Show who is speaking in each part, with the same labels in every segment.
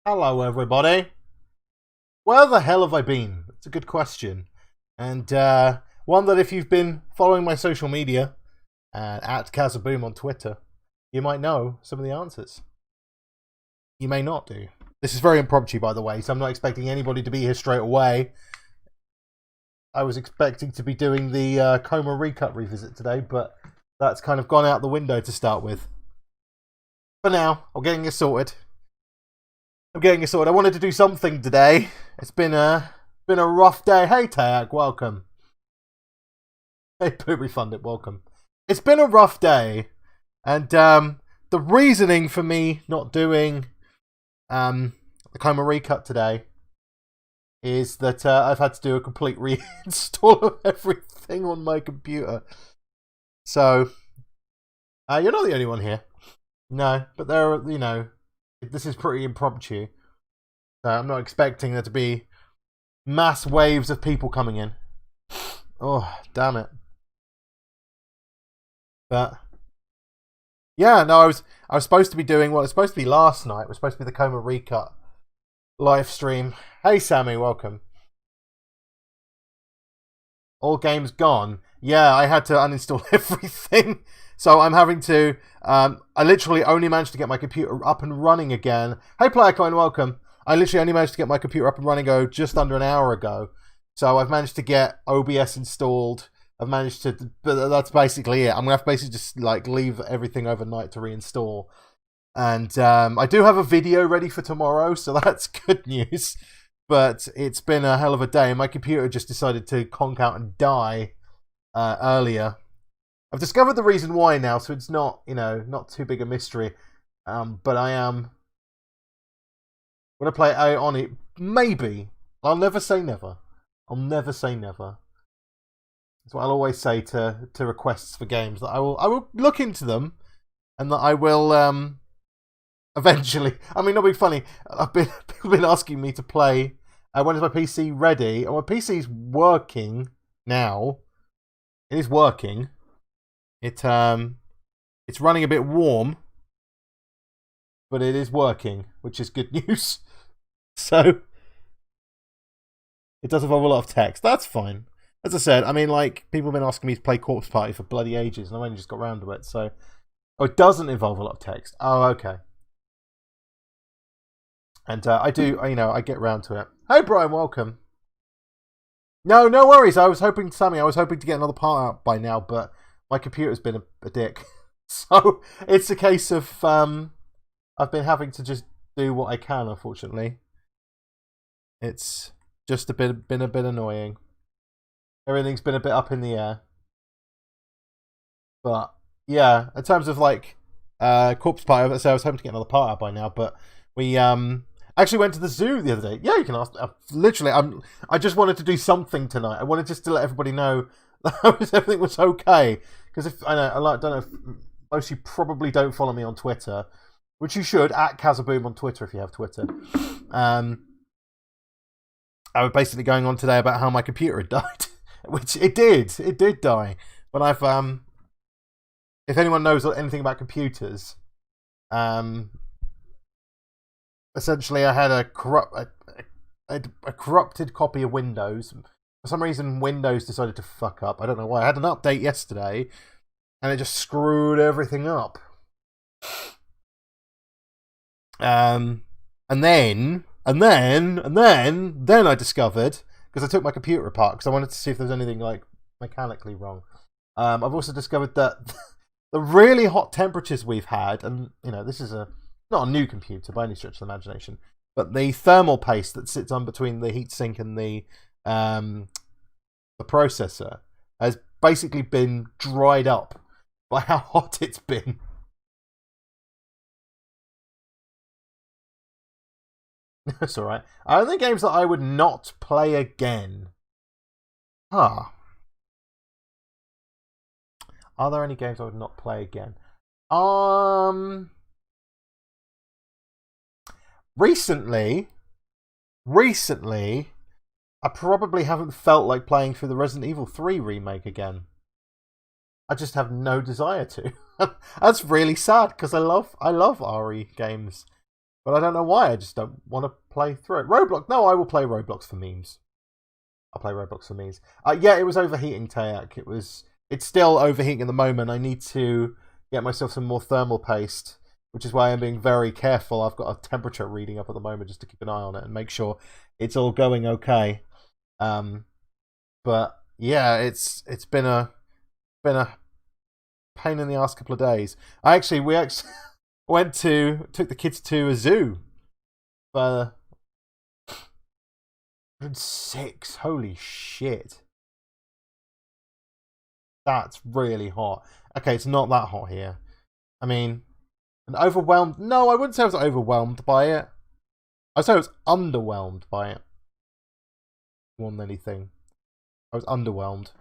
Speaker 1: Hello, everybody. Where the hell have I been? It's a good question. And one that if you've been following my social media, at Kazaboom on Twitter, you might know some of the answers. You may not do. This is very impromptu, by the way, so I'm not expecting anybody to be here straight away. I was expecting to be doing the Coma Recut revisit today, but that's kind of gone out the window to start with. For now, I'm getting it sorted. I wanted to do something today. It's been a rough day. Hey Tayak, welcome. Hey Poop Refunded, welcome. It's been a rough day, and the reasoning for me not doing the Coma Recut today is that I've had to do a complete reinstall of everything on my computer. So you're not the only one here. No, but this is pretty impromptu. So I'm not expecting there to be mass waves of people coming in. Oh, damn it. But yeah, no, I was supposed to be doing what was supposed to be last night. It was supposed to be the Coma Recut live stream. Hey Sammy, welcome. All games gone. Yeah, I had to uninstall everything. So I'm having to... I literally only managed to get my computer up and running again. Hey PlayerCoin, welcome. I literally only managed to get my computer up and running just under an hour ago. So I've managed to get OBS installed. I've managed to... But that's basically it. I'm going to have to basically just leave everything overnight to reinstall. And I do have a video ready for tomorrow, so that's good news. But it's been a hell of a day. My computer just decided to conk out and die earlier. I've discovered the reason why now, so it's not, not too big a mystery. But I am going to play A on it. Maybe. I'll never say never. I'll never say never. That's what I'll always say to requests for games. That I will look into them, and that I will eventually. I mean, not be funny. People have been asking me to play. When is my PC ready? And my PC's working now. It is working. It's running a bit warm, but it is working, which is good news. So it does involve a lot of text. That's fine. As I said, I mean, people have been asking me to play Corpse Party for bloody ages, and I've only just got around to it. So, it doesn't involve a lot of text. Oh, okay. And I do, I get around to it. Hey, Brian, welcome. No worries. I was hoping to get another part out by now, but my computer's been a dick. So it's a case of I've been having to just do what I can, unfortunately. It's just been a bit annoying. Everything's been a bit up in the air. But yeah, in terms of Corpse Party, I was hoping to get another part out by now, but we actually went to the zoo the other day. Yeah, you can ask. I just wanted to do something tonight. I wanted just to let everybody know that everything was okay. Because I don't know if most of you probably don't follow me on Twitter, which you should, at Kazaboom on Twitter if you have Twitter. I was basically going on today about how my computer had died, which it did die. But I've if anyone knows anything about computers, essentially I had a corrupted copy of Windows. For some reason, Windows decided to fuck up. I don't know why. I had an update yesterday, and it just screwed everything up. And then I discovered, because I took my computer apart because I wanted to see if there was anything mechanically wrong. I've also discovered that the really hot temperatures we've had, and this is not a new computer by any stretch of the imagination, but the thermal paste that sits on between the heatsink and the processor has basically been dried up by how hot it's been. That's alright. Are there games that I would not play again? Are there any games I would not play again? Recently, I probably haven't felt like playing through the Resident Evil 3 remake again. I just have no desire to. That's really sad because I love RE games. But I don't know why. I just don't want to play through it. Roblox. No, I will play Roblox for memes. I'll play Roblox for memes. Yeah, it was overheating, Tayak. It's still overheating at the moment. I need to get myself some more thermal paste, which is why I'm being very careful. I've got a temperature reading up at the moment just to keep an eye on it and make sure it's all going okay. But yeah, it's been a pain in the ass couple of days. We actually took the kids to a zoo for 106. Holy shit. That's really hot. Okay, it's not that hot here. I mean, overwhelmed. No, I wouldn't say I was overwhelmed by it. I'd say I was underwhelmed by it. More than anything. I was underwhelmed.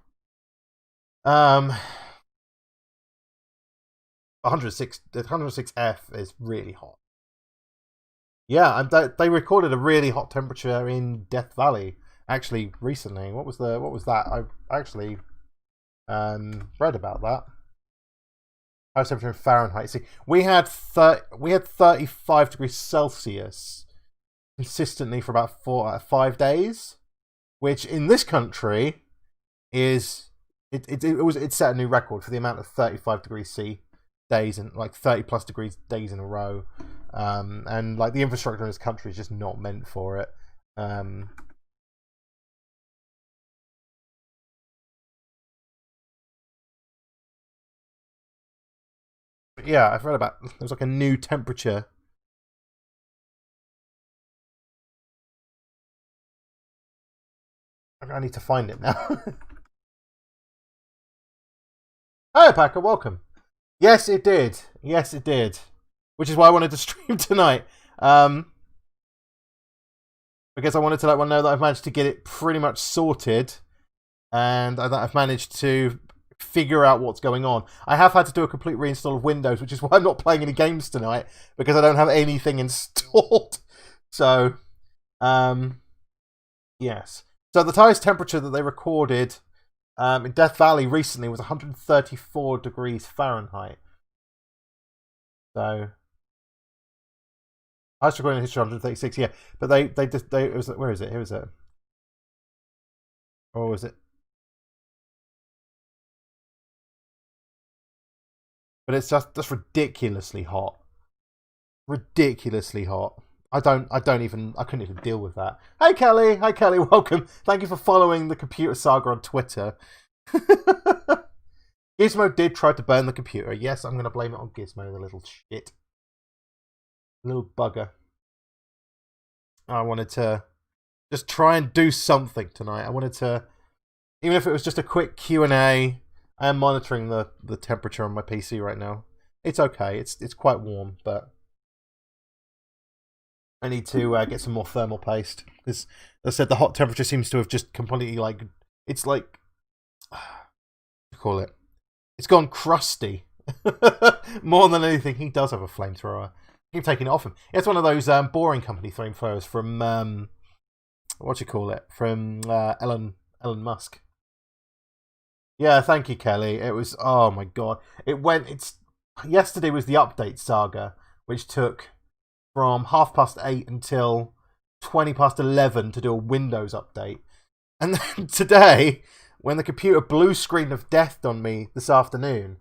Speaker 1: 106F is really hot. Yeah, and they recorded a really hot temperature in Death Valley actually recently. What was that? I actually read about that. House temperature in Fahrenheit. See, we had 35 degrees Celsius consistently for about 5 days, which in this country is it set a new record for the amount of 35 degrees C days and like 30 plus degrees days in a row. And like the infrastructure in this country is just not meant for it. But yeah, I've read about there's like a new temperature. I need to find it now. Hi, Packer, welcome. Yes, it did. Yes, it did. Which is why I wanted to stream tonight. Because I wanted to let one know that I've managed to get it pretty much sorted. And that I've managed to figure out what's going on. I have had to do a complete reinstall of Windows, which is why I'm not playing any games tonight. Because I don't have anything installed. So, yes. So the highest temperature that they recorded in Death Valley recently was 134 degrees Fahrenheit. So, highest recording in history 136. Yeah, but they it was, where is it? Here is it. Or was it? But it's just ridiculously hot. Ridiculously hot. I couldn't even deal with that. Hey Kelly, welcome. Thank you for following the Computer Saga on Twitter. Gizmo did try to burn the computer. Yes, I'm going to blame it on Gizmo, the little shit. Little bugger. I wanted to just try and do something tonight. I wanted to, even if it was just a quick Q&A. I am monitoring the temperature on my PC right now. It's okay. It's quite warm, but I need to get some more thermal paste. Because, as I said, the hot temperature seems to have just completely, like... It's like... What do you call it? It's gone crusty. More than anything, he does have a flamethrower. Keep taking it off him. It's one of those Boring Company flamethrowers from... what do you call it? From Elon Musk. Yeah, thank you, Kelly. It was... Oh, my God. Yesterday was the update saga, which took... from 8:30 until 11:20 to do a Windows update. And then today, when the computer blue screen of death on me this afternoon,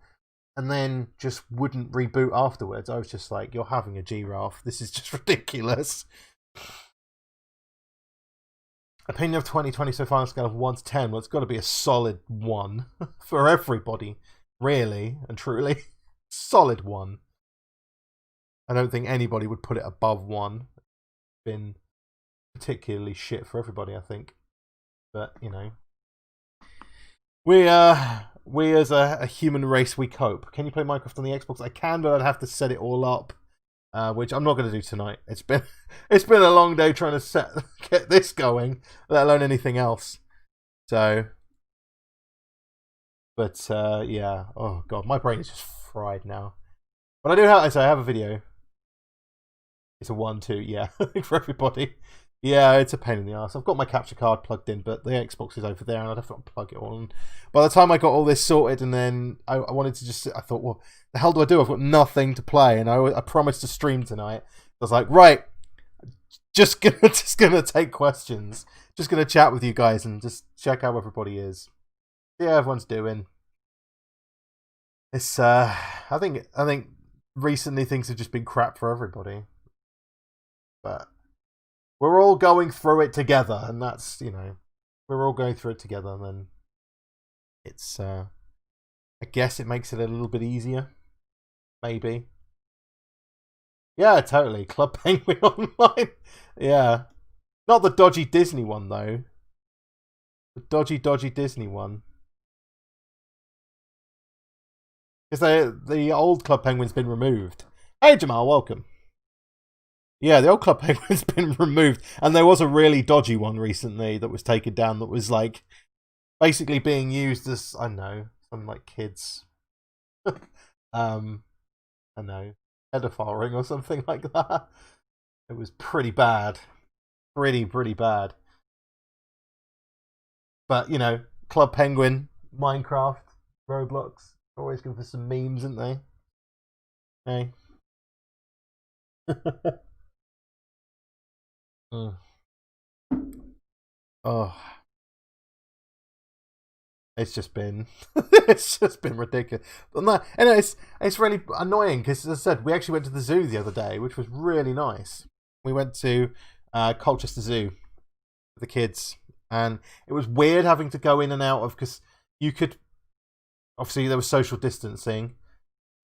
Speaker 1: and then just wouldn't reboot afterwards, I was just like, you're having a giraffe. This is just ridiculous. Opinion of 2020 so far on a scale of 1 to 10. Well, it's got to be a solid 1 for everybody, really and truly. Solid 1. I don't think anybody would put it above 1. It's been particularly shit for everybody, I think. But, you know. We as a human race, we cope. Can you play Minecraft on the Xbox? I can, but I'd have to set it all up. Which I'm not going to do tonight. It's been a long day trying to get this going, let alone anything else. So, but yeah. Oh God, my brain is just fried now. But I have a video. It's a 1, 2, yeah, for everybody. Yeah, it's a pain in the ass. I've got my capture card plugged in, but the Xbox is over there, and I'd have to plug it all in. By the time I got all this sorted, and then I wanted to just... I thought, well, the hell do I do? I've got nothing to play, and I promised to stream tonight. was like, right, just gonna take questions. Just gonna chat with you guys and just check how everybody is. See how everyone's doing. It's I think recently things have just been crap for everybody. But we're all going through it together, and that's, we're all going through it together, and then it's I guess it makes it a little bit easier. Maybe. Yeah, totally. Club Penguin Online. Yeah. Not the dodgy Disney one, though. The dodgy Disney one. Because the old Club Penguin's been removed. Hey, Jamal, welcome. Yeah, the old Club Penguin's been removed. And there was a really dodgy one recently that was taken down that was, like, basically being used as, I don't know, some, like, kids. I don't know, pedophile ring or something like that. It was pretty bad. Pretty bad. But, Club Penguin, Minecraft, Roblox, always good for some memes, aren't they? Hey. Oh. It's just been ridiculous. And it's really annoying because, as I said, we actually went to the zoo the other day, which was really nice. We went to Colchester Zoo with the kids, and it was weird having to go in and out of, because you could, obviously there was social distancing,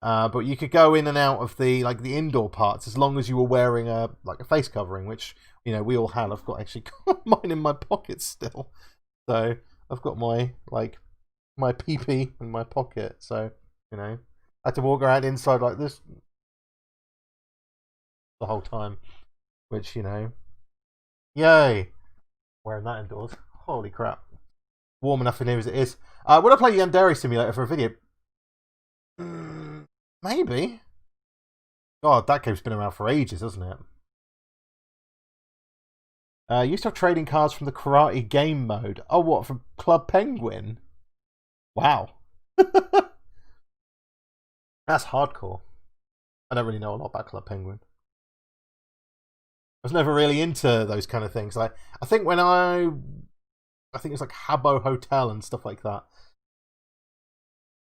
Speaker 1: but you could go in and out of the indoor parts as long as you were wearing a face covering, which we all had. I've actually got mine in my pocket still, so I've got my pee-pee in my pocket, so I had to walk around inside like this the whole time, which yay, wearing that indoors. Holy crap, warm enough in here as it is. Would I play Yandere Simulator for a video? Maybe. God, that game's been around for ages, hasn't it? Used to have trading cards from the Karate game mode. Oh, what, from Club Penguin? Wow. That's hardcore. I don't really know a lot about Club Penguin. I was never really into those kind of things. I think when I think it's like Habbo Hotel and stuff like that.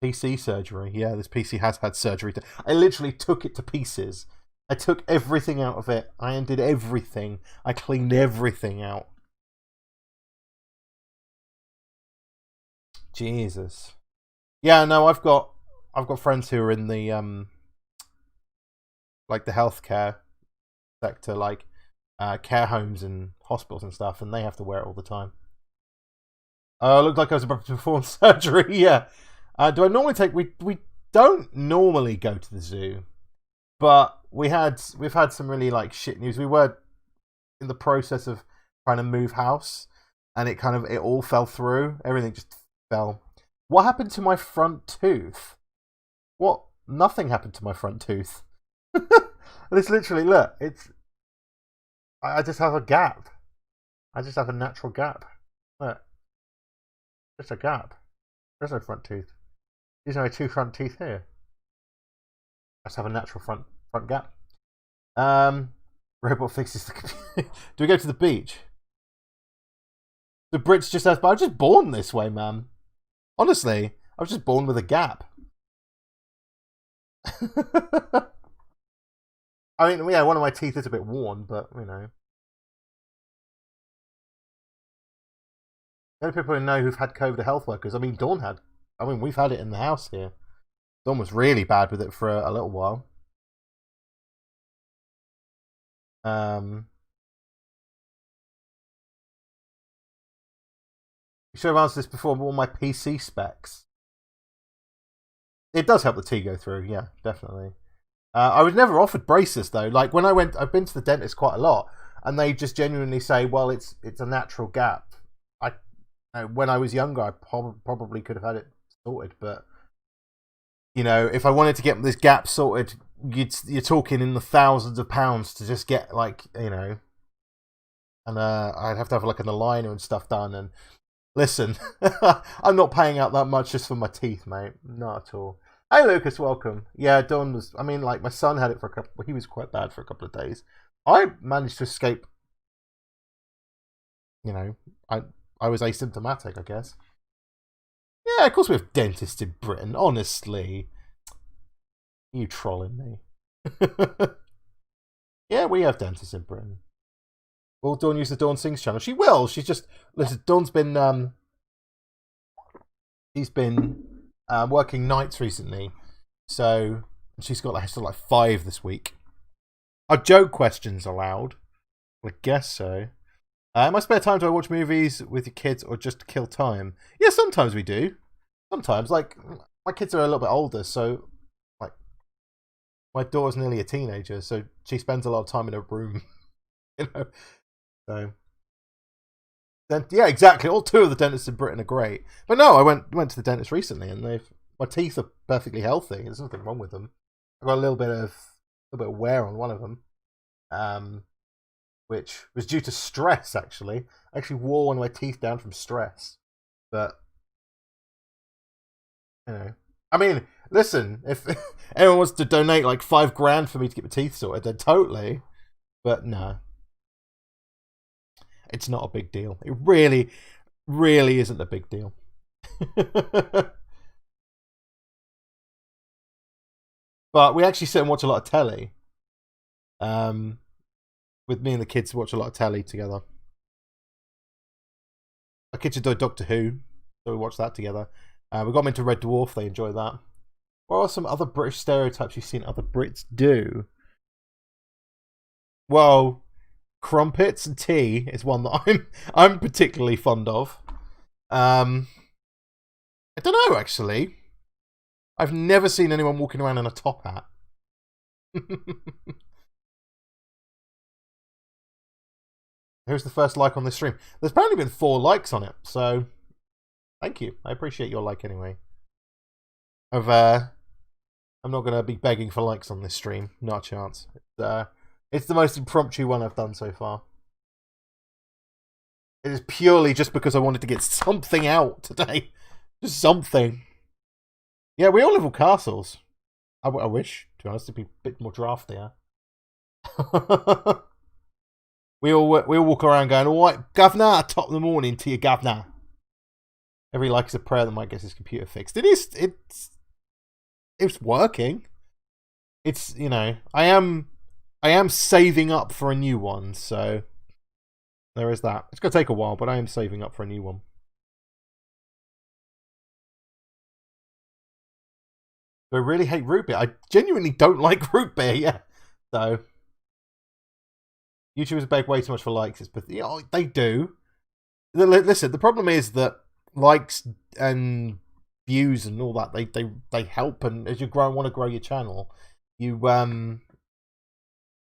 Speaker 1: PC surgery. Yeah, this PC has had surgery. I literally took it to pieces. I took everything out of it. I undid everything. I cleaned everything out. Jesus. Yeah, no, I've got friends who are in the the healthcare sector, care homes and hospitals and stuff, and they have to wear it all the time. Oh, it looked like I was about to perform surgery. Yeah. Do I normally take? We don't normally go to the zoo, but we've had some really shit news. We were in the process of trying to move house, and it all fell through. Everything just fell. What happened to my front tooth? What? Nothing happened to my front tooth. It's literally, look. I just have a gap. I just have a natural gap. Look, just a gap. There's no front tooth. There's only two front teeth here. I just have a natural front gap. Robot fixes the computer. Do we go to the beach? The Brits just have. I was just born this way, man. Honestly, I was just born with a gap. I mean, yeah, one of my teeth is a bit worn, but The only people who know who've had COVID are health workers. I mean, Dawn had. I mean, we've had it in the house here. Dawn was really bad with it for a little while. You should have answered this before, but all my PC specs. It does help the tea go through, yeah, definitely. I was never offered braces though. When I've been to the dentist quite a lot, and they just genuinely say, "Well, it's a natural gap." When I was younger, I probably could have had it sorted, but if I wanted to get this gap sorted, you're talking in the thousands of pounds to just get and I'd have to have an aligner and stuff done. And listen, I'm not paying out that much just for my teeth, mate. Not at all. Hi, Lucas. Welcome. Yeah, Dawn was. I mean, like my son had it for a couple. He was quite bad for a couple of days. I managed to escape. You know, I was asymptomatic, I guess. Yeah, of course we have dentists in Britain. Honestly, you trolling me? Yeah, we have dentists in Britain. Will Dawn use the Dawn Sings channel? She will. She's just listen. Dawn's been she's been working nights recently, so she's got like 5 this week. Are joke questions allowed? I guess so. In my spare time, do I watch movies with your kids or just to kill time? Yeah, sometimes we do. Sometimes, like my kids are a little bit older, so like my daughter's nearly a teenager, so she spends a lot of time in her room. You know, so then yeah, exactly. All 2 of the dentists in Britain are great, but no, I went to the dentist recently, and my teeth are perfectly healthy. There's nothing wrong with them. I got a little bit of wear on one of them, which was due to stress. Actually, I actually wore one of my teeth down from stress, but you know, I mean, listen, if anyone wants to donate like $5,000 for me to get my teeth sorted, then totally. But no, it's not a big deal. It really, really isn't a big deal. But we actually sit and watch a lot of telly. With me and the kids watch a lot of telly together. Our kids enjoy Doctor Who, so we watch that together. We got them into Red Dwarf, they enjoy that. What are some other British stereotypes you've seen other Brits do? Well, crumpets and tea is one that I'm particularly fond of. I don't know, actually. I've never seen anyone walking around in a top hat. Who's the first like on this stream? There's apparently been 4 likes on it, so thank you. I appreciate your like anyway. I'm not going to be begging for likes on this stream. Not a chance. It's the most impromptu one I've done so far. It is purely just because I wanted to get something out today. Just something. Yeah, we all live in castles. I wish, to be honest, it'd be a bit more draftier. we all walk around going, all right, governor, top of the morning to your governor. Every like is a prayer that might get his computer fixed. It's working. It's, you know, I am saving up for a new one, so there is that. It's gonna take a while, but I am saving up for a new one. I really hate root beer. I genuinely don't like root beer, yeah. So YouTubers beg way too much for likes. But you know, they do. Listen, the problem is that likes and views and all that they help, and as you want to grow your channel, you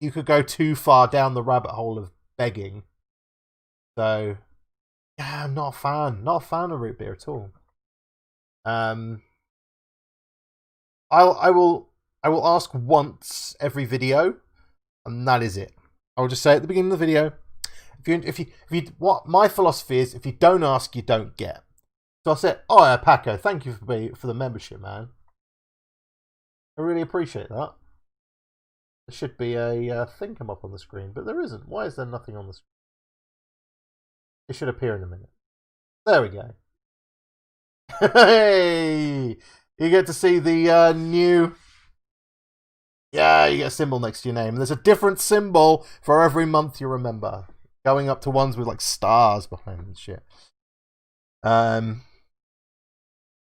Speaker 1: could go too far down the rabbit hole of begging. So yeah, I'm not a fan of root beer at all. I will ask once every video, and that is it. I will just say at the beginning of the video, if you what my philosophy is, if you don't ask, you don't get. So I said, oh yeah, Paco, thank you for the membership, man. I really appreciate that. There should be a thing come up on the screen, but there isn't. Why is there nothing on the screen? It should appear in a minute. There we go. Hey! You get to see the new... Yeah, you get a symbol next to your name. There's a different symbol for every month you remember. Going up to ones with like stars behind them and shit.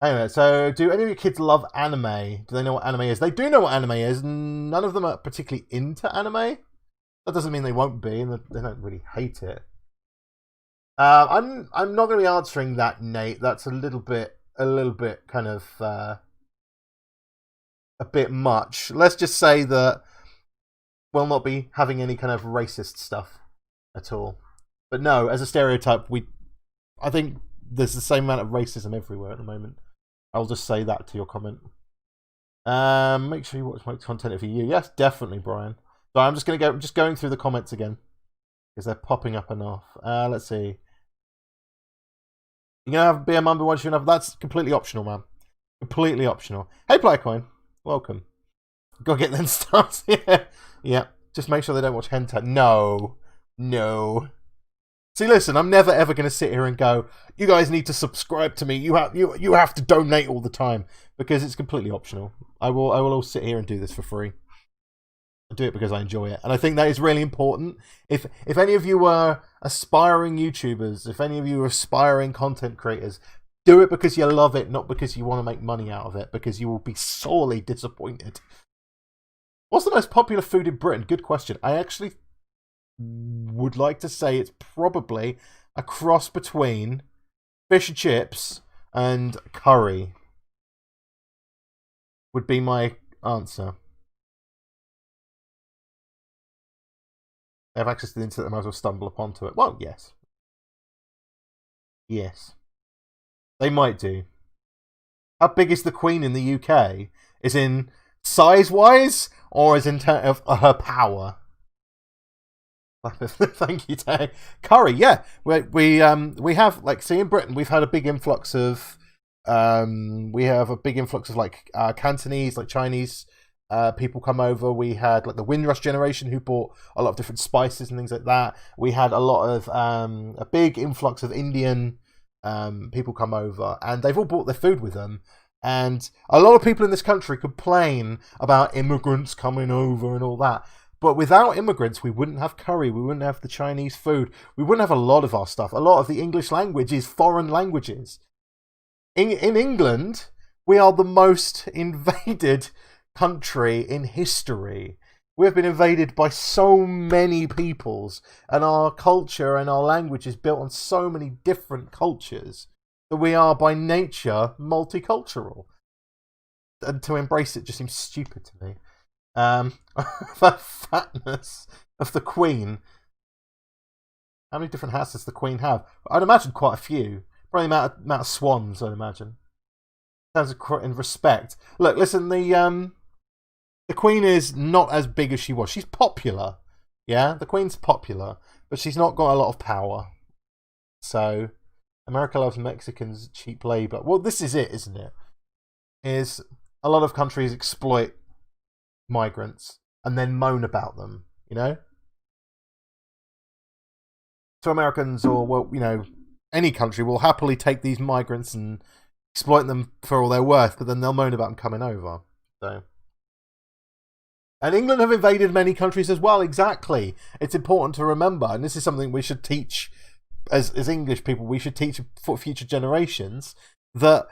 Speaker 1: Anyway, so do any of your kids love anime? Do they know what anime is? They do know what anime is. None of them are particularly into anime. That doesn't mean they won't be, and they don't really hate it. I'm not going to be answering that, Nate. That's a little bit kind of a bit much. Let's just say that we'll not be having any kind of racist stuff at all. But no, as a stereotype, I think there's the same amount of racism everywhere at the moment. I'll just say that to your comment. Make sure you watch my content for you. Yes, definitely, Brian. So I'm just going through the comments again because they're popping up enough. Let's see. You're gonna have beer mum, but once you have, that's completely optional, man. Completely optional. Hey, Playcoin. Welcome. Go get them stars. Yeah. Yeah. Just make sure they don't watch hentai. No. No. See, listen, I'm never ever going to sit here and go, you guys need to subscribe to me. You have to donate all the time, because it's completely optional. I will all sit here and do this for free. I do it because I enjoy it, and I think that is really important. If any of you are aspiring YouTubers, if any of you are aspiring content creators, do it because you love it, not because you want to make money out of it, because you will be sorely disappointed. What's the most popular food in Britain? Good question. I actually would like to say it's probably a cross between fish and chips and curry. Would be my answer. They have access to the internet, they might as well stumble upon it. Well, yes. Yes. They might do. How big is the Queen in the UK? Is in size-wise, or is in terms of her power? Thank you, Tay. Curry, yeah. We have, like, see, in Britain, we've had a big influx of like Cantonese, like Chinese people come over. We had like the Windrush generation who bought a lot of different spices and things like that. We had a lot of a big influx of Indian people come over, and they've all brought their food with them. And a lot of people in this country complain about immigrants coming over and all that. But without immigrants, we wouldn't have curry, we wouldn't have the Chinese food, we wouldn't have a lot of our stuff. A lot of the English language is foreign languages. In England, we are the most invaded country in history. We have been invaded by so many peoples, and our culture and our language is built on so many different cultures that we are by nature multicultural. And to embrace it just seems stupid to me. The fatness of the Queen. How many different hats does the Queen have? I'd imagine quite a few. Probably the amount of swans, I'd imagine. In terms of in respect. Look, listen, the Queen is not as big as she was. She's popular. Yeah, the Queen's popular, but she's not got a lot of power. So, America loves Mexicans, cheap labor. Well, this is it, isn't it? Is a lot of countries exploit migrants and then moan about them, you know? So Americans, or, well, you know, any country will happily take these migrants and exploit them for all they're worth, but then they'll moan about them coming over. So, and England have invaded many countries as well. Exactly. It's important to remember, and this is something we should teach as English people. We should teach for future generations that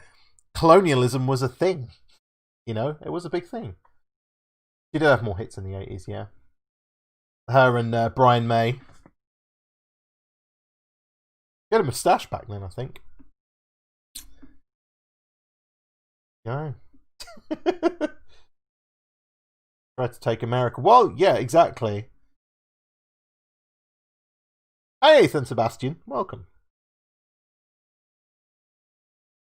Speaker 1: colonialism was a thing. You know, it was a big thing. She did have more hits in the 80s, yeah. Her and Brian May. She had a moustache back then, I think. Yeah. Tried to take America. Well, yeah, exactly. Hey, Ethan Sebastian. Welcome.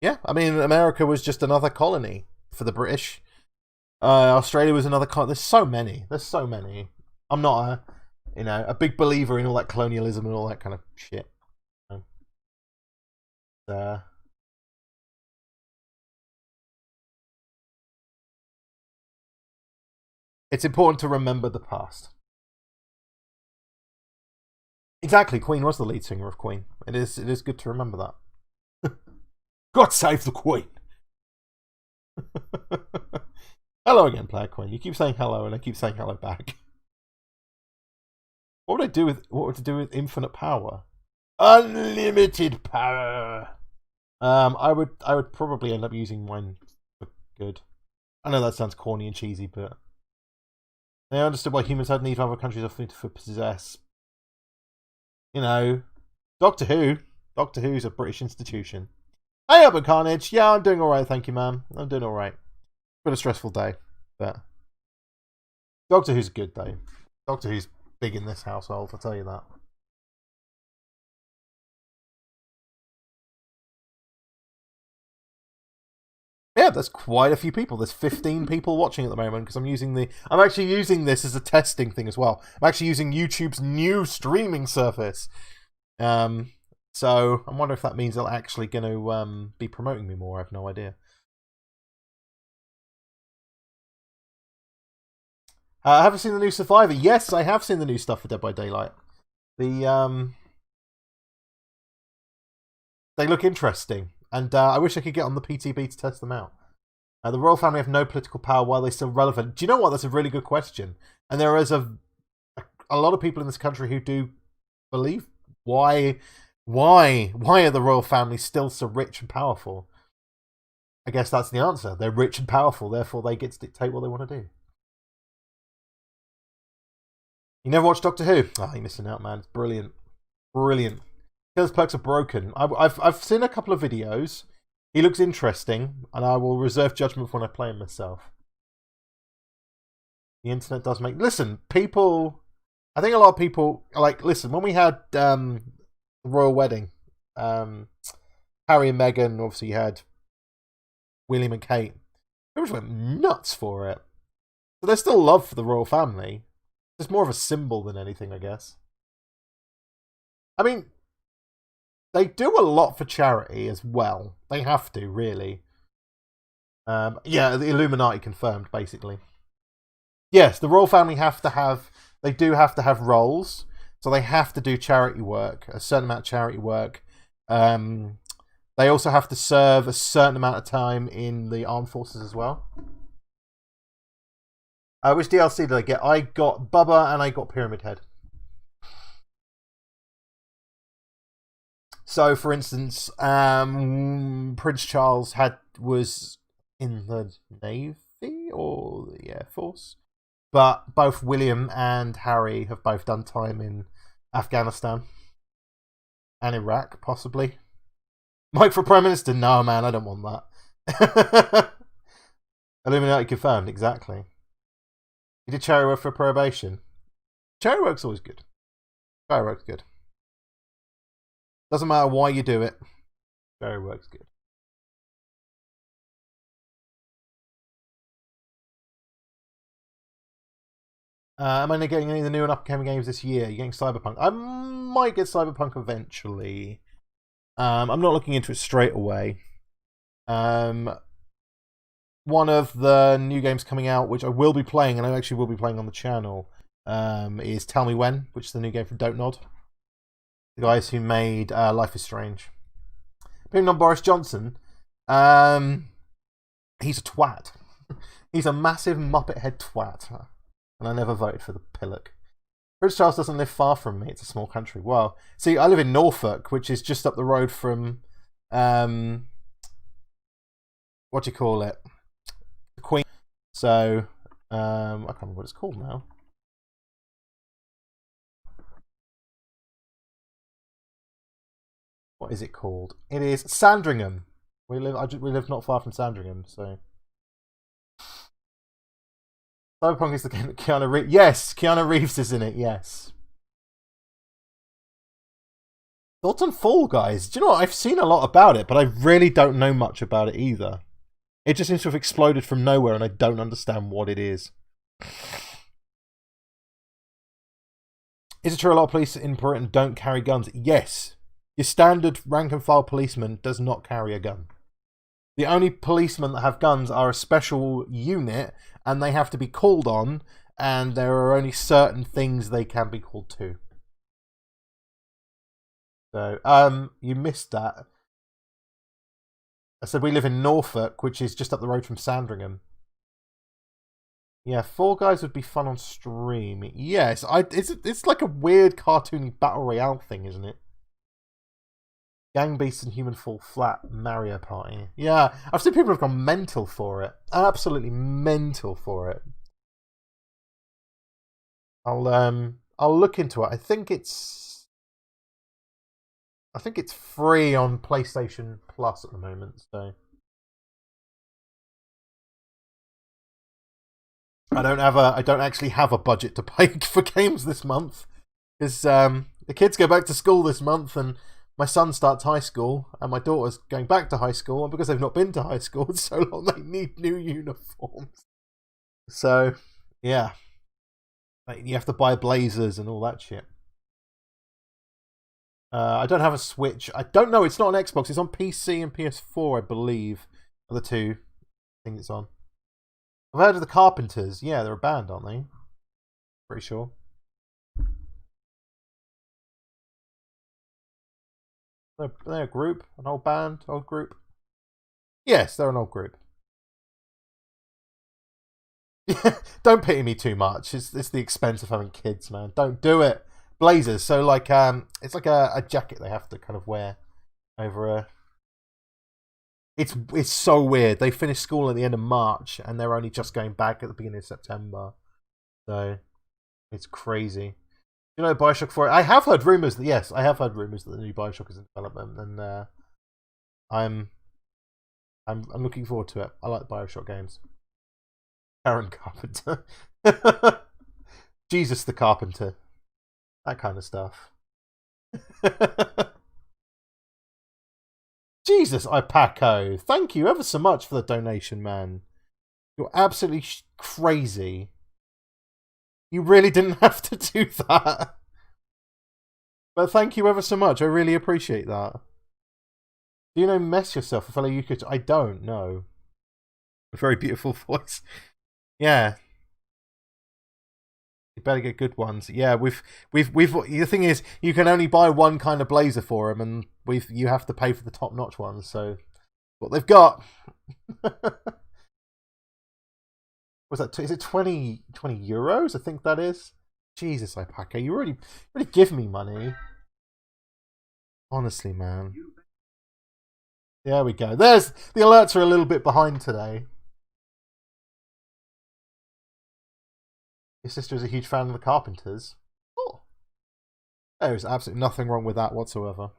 Speaker 1: Yeah, I mean, America was just another colony for the British. Australia was another colony. There's so many. I'm not a big believer in all that colonialism and all that kind of shit. It's important to remember the past. Exactly, Queen was the lead singer of Queen. It is good to remember that. God save the Queen! Hello again, Player Queen. You keep saying hello, and I keep saying hello back. What would I do with infinite power? Unlimited power. I would probably end up using mine for good. I know that sounds corny and cheesy, but I understood why humans had need for other countries of food to possess. You know, Doctor Who. Doctor Who's a British institution. Hey, Urban Carnage. Yeah, I'm doing alright, thank you, man. I'm doing alright. Been a stressful day, but Doctor Who's a good day. Doctor Who's big in this household, I'll tell you that. Yeah, there's quite a few people. There's 15 people watching at the moment because I'm actually using this as a testing thing as well. I'm actually using YouTube's new streaming service. So I'm wondering if that means they're actually going to be promoting me more. I have no idea. Have you seen the new Survivor? Yes, I have seen the new stuff for Dead by Daylight. They look interesting, and I wish I could get on the PTB to test them out. The royal family have no political power while they're still relevant. Do you know what? That's a really good question, and there is a lot of people in this country who do believe why are the royal family still so rich and powerful? I guess that's the answer. They're rich and powerful, therefore they get to dictate what they want to do. You never watched Doctor Who? Oh, you're missing out, man. It's brilliant. Brilliant. Killer's perks are broken. I've seen a couple of videos. He looks interesting, and I will reserve judgment when I play him myself. The internet does make... Listen, people... I think a lot of people... Like, listen, when we had the Royal Wedding, Harry and Meghan, obviously you had William and Kate. People went nuts for it. So there's still love for the royal family. It's more of a symbol than anything, I guess. I mean, they do a lot for charity as well. They have to, really. Yeah, the Illuminati confirmed, basically. Yes, the royal family have to have... They do have to have roles. So they have to do charity work. A certain amount of charity work. They also have to serve a certain amount of time in the armed forces as well. Which DLC did I get? I got Bubba and I got Pyramid Head. So, for instance, Prince Charles was in the Navy or the Air Force. But both William and Harry have both done time in Afghanistan. And Iraq, possibly. Mike for Prime Minister? No, man, I don't want that. Illuminati confirmed, exactly. You did charity work for probation. Charity work's always good. Charity work's good. Doesn't matter why you do it. Charity work's good. Am I getting any of the new and upcoming games this year? Are you getting Cyberpunk? I might get Cyberpunk eventually. I'm not looking into it straight away. One of the new games coming out, which I will be playing, and I actually will be playing on the channel, is Tell Me When, which is the new game from Dontnod. The guys who made Life is Strange. Opinion on Boris Johnson. He's a twat. He's a massive Muppet head twat. And I never voted for the pillock. Prince Charles doesn't live far from me. It's a small country. Well, see, I live in Norfolk, which is just up the road from... what do you call it? The Queen. So, I can't remember what it's called now. What is it called? It is Sandringham. We live not far from Sandringham, so... Cyberpunk is the game that Keanu Reeves... Yes, Keanu Reeves is in it, yes. Thoughts on Fall Guys? Do you know what? I've seen a lot about it, but I really don't know much about it either. It just seems to have exploded from nowhere, and I don't understand what it is. Is it true a lot of police in Britain don't carry guns? Yes. Your standard rank-and-file policeman does not carry a gun. The only policemen that have guns are a special unit, and they have to be called on, and there are only certain things they can be called to. So, you missed that. I said we live in Norfolk, which is just up the road from Sandringham. Yeah, Fall Guys would be fun on stream. Yes, it's like a weird cartoony battle royale thing, isn't it? Gang Beasts and Human Fall Flat Mario Party. Yeah, I've seen people have gone mental for it. Absolutely mental for it. I'll look into it. I think it's free on PlayStation Plus at the moment, so I don't actually have a budget to pay for games this month because the kids go back to school this month and my son starts high school, and my daughter's going back to high school, and because they've not been to high school in so long, they need new uniforms. So, yeah. You have to buy blazers and all that shit. I don't have a Switch. I don't know, it's not on Xbox, it's on PC and PS4, I believe. Are the two things it's on. I've heard of the Carpenters. Yeah, they're a band, aren't they? Pretty sure. They're a group, an old band, old group. Yes, they're an old group. Don't pity me too much. It's the expense of having kids, man. Don't do it. Blazers. So like it's like a jacket they have to kind of wear over a. It's so weird. They finished school at the end of March and they're only just going back at the beginning of September. So it's crazy. You know, Bioshock 4. I have heard rumors that yes, I have heard rumors that the new Bioshock is in development, and I'm looking forward to it. I like Bioshock games. Aaron Carpenter, Jesus the Carpenter, that kind of stuff. Jesus, Ipaco, thank you ever so much for the donation, man. You're absolutely crazy. You really didn't have to do that. But thank you ever so much. I really appreciate that. Do you know Mess Yourself, a fellow UK? I don't know. A very beautiful voice. Yeah. You better get good ones. Yeah, we've. The thing is, you can only buy one kind of blazer for them, and you have to pay for the top-notch ones. So, what they've got. Was that? Is it 20 euros? I think that is. Jesus, Ipaco, you really give me money. Honestly, man. There we go. There's the alerts are a little bit behind today. Your sister is a huge fan of the Carpenters. Oh, there's absolutely nothing wrong with that whatsoever.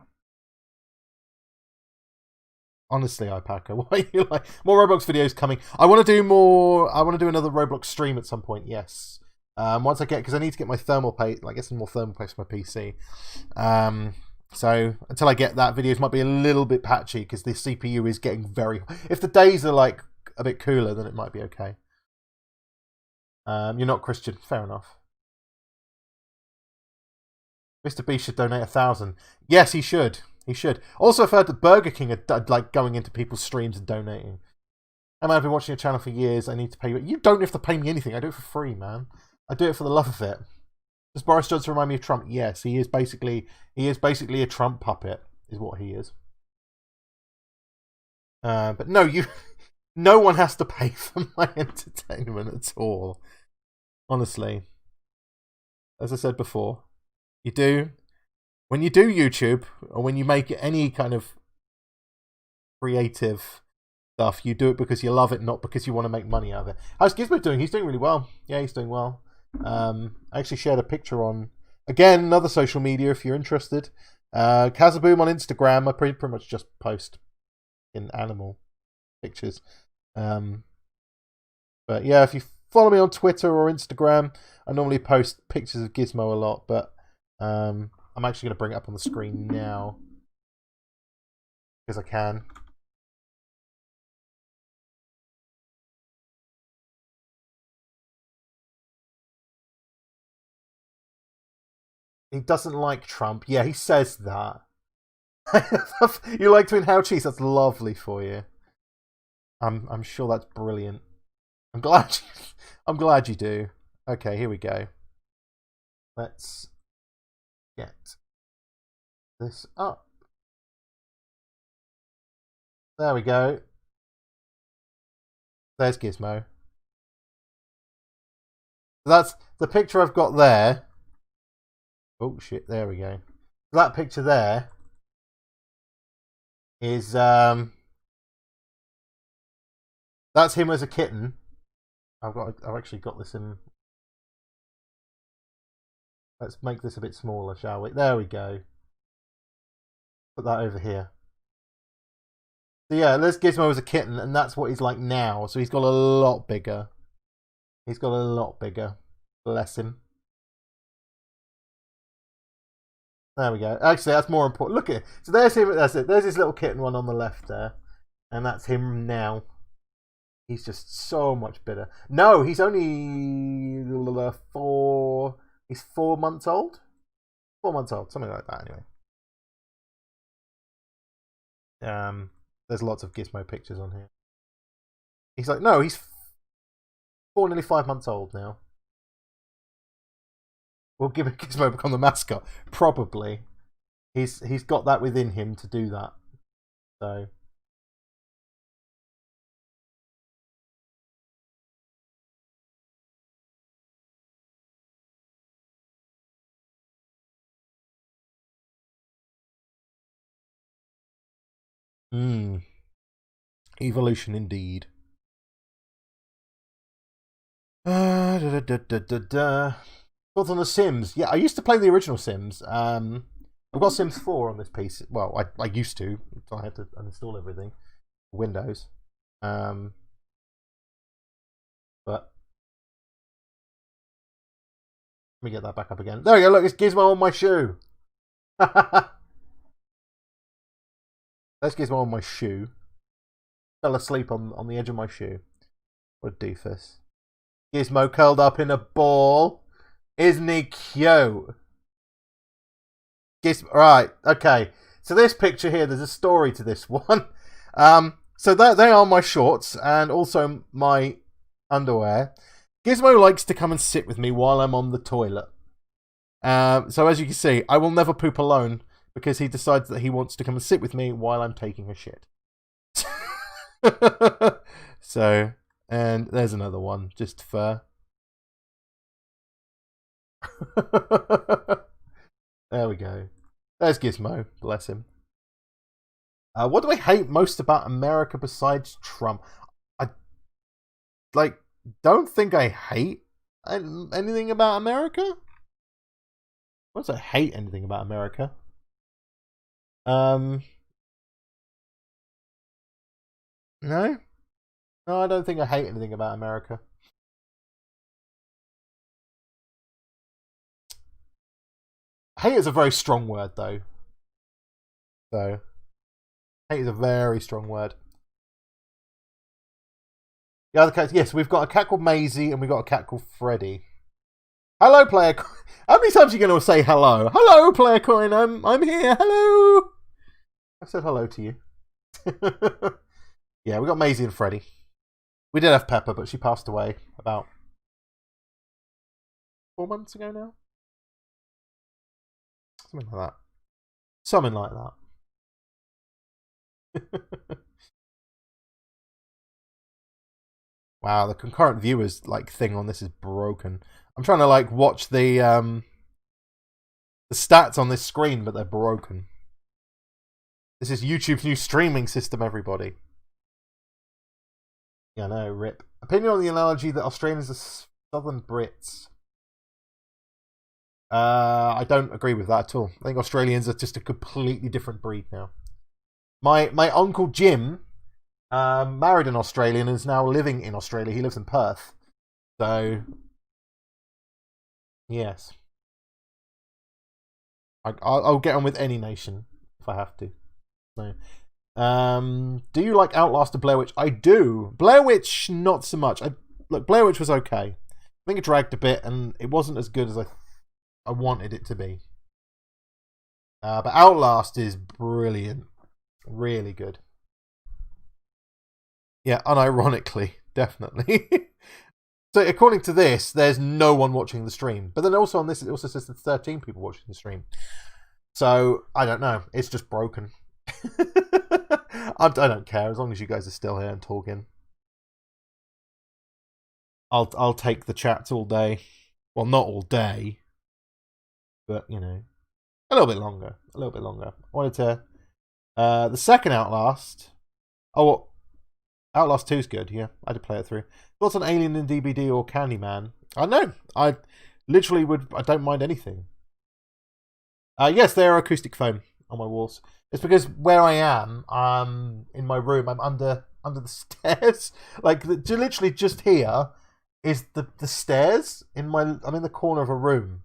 Speaker 1: Honestly, Ipaco, why are you like more Roblox videos coming? I want to do more. I want to do another Roblox stream at some point. Yes, once I get because I need to get my thermal paste, like get some more thermal paste for my PC. So until I get that, videos might be a little bit patchy because the CPU is getting very. If the days are like a bit cooler, then it might be okay. You're not Christian, fair enough. Mr. Beast should donate 1,000. Yes, he should. He should. Also, I've heard that Burger King are like going into people's streams and donating. I've been watching your channel for years. I need to pay you. You don't have to pay me anything. I do it for free, man. I do it for the love of it. Does Boris Johnson remind me of Trump? Yes, he is basically a Trump puppet, is what he is. But no, no one has to pay for my entertainment at all. Honestly, as I said before, you do when you do YouTube or when you make any kind of creative stuff, you do it because you love it, not because you want to make money out of it. How's Gizmo doing? He's doing really well. Yeah, he's doing well. I actually shared a picture on again another social media if you're interested. Kazaboom on Instagram. I pretty much just post in animal pictures. But yeah, if you follow me on Twitter or Instagram, I normally post pictures of Gizmo a lot. But I'm actually going to bring it up on the screen now because I can. He doesn't like Trump. Yeah, he says that. You like Twin How Cheese? That's lovely for you. I'm sure that's brilliant. I'm glad you do. Okay, here we go. Let's get this up. There we go. There's Gizmo. That's the picture I've got there. Oh shit, there we go. That picture there is that's him as a kitten. I've actually got this in. Let's make this a bit smaller, shall we? There we go. Put that over here. So yeah, there's Gizmo as a kitten, and that's what he's like now. So he's got a lot bigger. He's got a lot bigger. Bless him. There we go. Actually, that's more important. Look at it. So there's him. That's it. There's his little kitten one on the left there, and that's him now. He's just so much better. No, he's only 4. He's 4 months old. 4 months old, something like that. Anyway, there's lots of Gizmo pictures on here. He's like, no, he's 4, nearly 5 months old now. Will Gizmo become the mascot? Probably. He's got that within him to do that. So. Evolution indeed. Thoughts on The Sims? Yeah, I used to play the original Sims. I've got Sims 4 on this PC. Well, I used to. So I had to uninstall everything. Windows. But let me get that back up again. There we go. Look, it's Gizmo on my shoe. That's Gizmo on my shoe. Fell asleep on the edge of my shoe. What a doofus. Gizmo curled up in a ball. Isn't he cute? Gizmo, right, okay. So this picture here, there's a story to this one. So they are my shorts and also my underwear. Gizmo likes to come and sit with me while I'm on the toilet. So as you can see, I will never poop alone because he decides that he wants to come and sit with me while I'm taking a shit. So, and there's another one just for... There we go. There's Gizmo, bless him. What do I hate most about America besides Trump? I don't think I hate anything about America. What does I hate anything about America? No, I don't think I hate anything about America. Hate is a very strong word, though. So, hate is a very strong word. The other cats, yes, we've got a cat called Maisie and we've got a cat called Freddy. Hello, Player Coin. How many times are you going to say hello? Hello, Player Coin. I'm here. Hello. I said hello to you. Yeah, we got Maisie and Freddy. We did have Pepper, but she passed away about 4 months ago now. Something like that. Something like that. Wow, the concurrent viewers thing on this is broken. I'm trying to watch the stats on this screen, but they're broken. This is YouTube's new streaming system, everybody. Yeah, no, rip. Opinion on the analogy that Australians are Southern Brits. I don't agree with that at all. I think Australians are just a completely different breed now. My uncle Jim married an Australian and is now living in Australia. He lives in Perth. So, yes. I'll get on with any nation if I have to. So, do you like Outlast or Blair Witch? I do. Blair Witch, not so much. Look, Blair Witch was okay. I think it dragged a bit and it wasn't as good as I wanted it to be. But Outlast is brilliant. Really good. Yeah, unironically, definitely. So according to this, there's no one watching the stream. But then also on this, it also says there's 13 people watching the stream. So, I don't know. It's just broken. I don't care, as long as you guys are still here and talking. I'll take the chats all day. Well, not all day. But, you know, a little bit longer. A little bit longer. I wanted to... the second Outlast... Oh, well, Outlast 2 is good, yeah. I did play it through. Thoughts on Alien in DBD or Candyman? I know. I literally I don't mind anything. Yes, there are acoustic foam on my walls. It's because where I am, in my room, I'm under the stairs. Literally just here is the stairs. I'm in the corner of a room.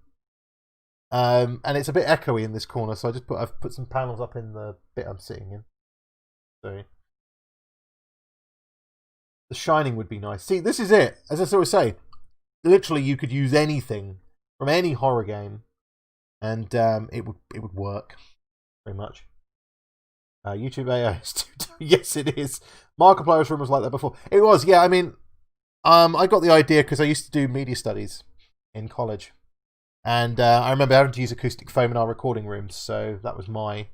Speaker 1: And it's a bit echoey in this corner, so I've put some panels up in the bit I'm sitting in. So The Shining would be nice. See, this is it. As I always say, literally you could use anything from any horror game, and it would work very much. YouTube AI yes, it is. Markiplier's room was like that before. It was, yeah. I mean, I got the idea because I used to do media studies in college. And I remember having to use acoustic foam in our recording rooms, so that was my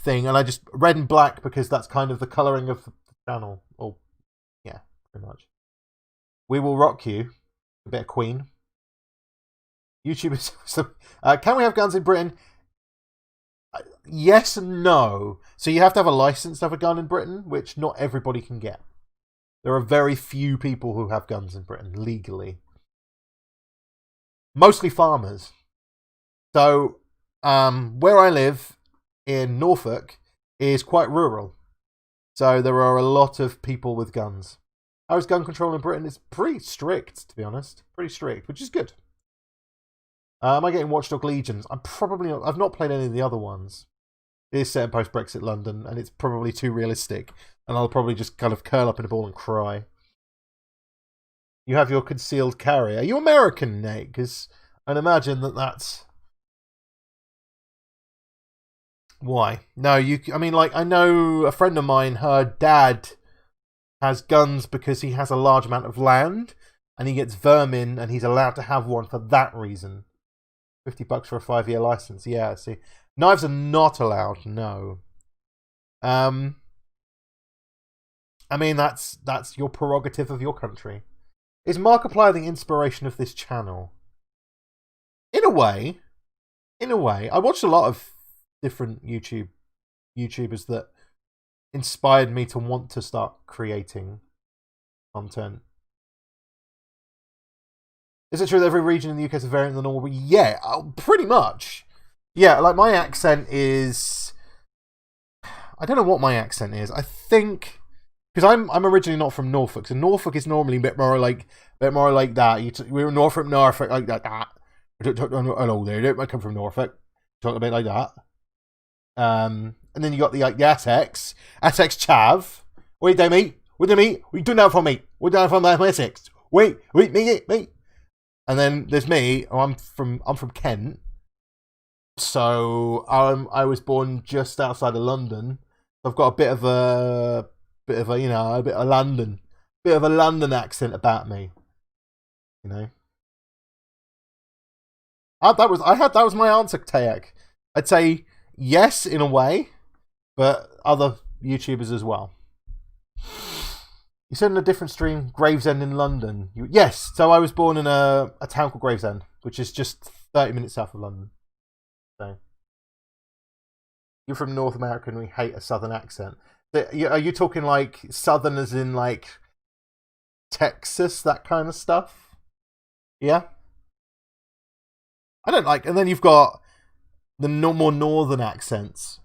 Speaker 1: thing. And I just red and black because that's kind of the colouring of the channel. Or yeah, pretty much. We Will Rock You, a bit of Queen. YouTubers. Can we have guns in Britain? Yes and no. So you have to have a license to have a gun in Britain, which not everybody can get. There are very few people who have guns in Britain legally. Mostly farmers. So where I live in Norfolk is quite rural. So there are a lot of people with guns. How is gun control in Britain? It's pretty strict, to be honest. Pretty strict, which is good. Am I getting Watch Dogs Legion? I'm probably not. I've not played any of the other ones. It is set in post-Brexit London, and it's probably too realistic. And I'll probably just kind of curl up in a ball and cry. You have your concealed carry. Are you American, Nate? Because I'd imagine that's... Why? No, you... I mean, like, I know a friend of mine, her dad has guns because he has a large amount of land, and he gets vermin, and he's allowed to have one for that reason. $50 for a 5-year license. Yeah, see. Knives are not allowed, no. I mean, that's your prerogative of your country. Is Markiplier the inspiration of this channel? In a way. In a way. I watched a lot of different YouTubers that inspired me to want to start creating content. Is it true that every region in the UK is a variant of the normal? Yeah, pretty much. Yeah, like my accent is... I don't know what my accent is. I think... Because I'm originally not from Norfolk, so Norfolk is normally a bit more like that. We're Norfolk, like that. Hello there, I come from Norfolk. Talk a bit like that. And then you got the Essex chav. Wait there, mate. Wait there, mate. What you doing that for, mate? What you doing from Essex? Wait, mate. And then there's me. I'm from Kent. So I was born just outside of London. I've got a bit of a London accent about me. You know. That was my answer, Tayak. I'd say yes in a way, but other YouTubers as well. You said in a different stream, Gravesend in London. Yes, so I was born in a town called Gravesend, which is just 30 minutes south of London. So you're from North America and we hate a southern accent. Are you talking like southern as in like Texas, that kind of stuff? Yeah? I don't like... And then you've got the more northern accents.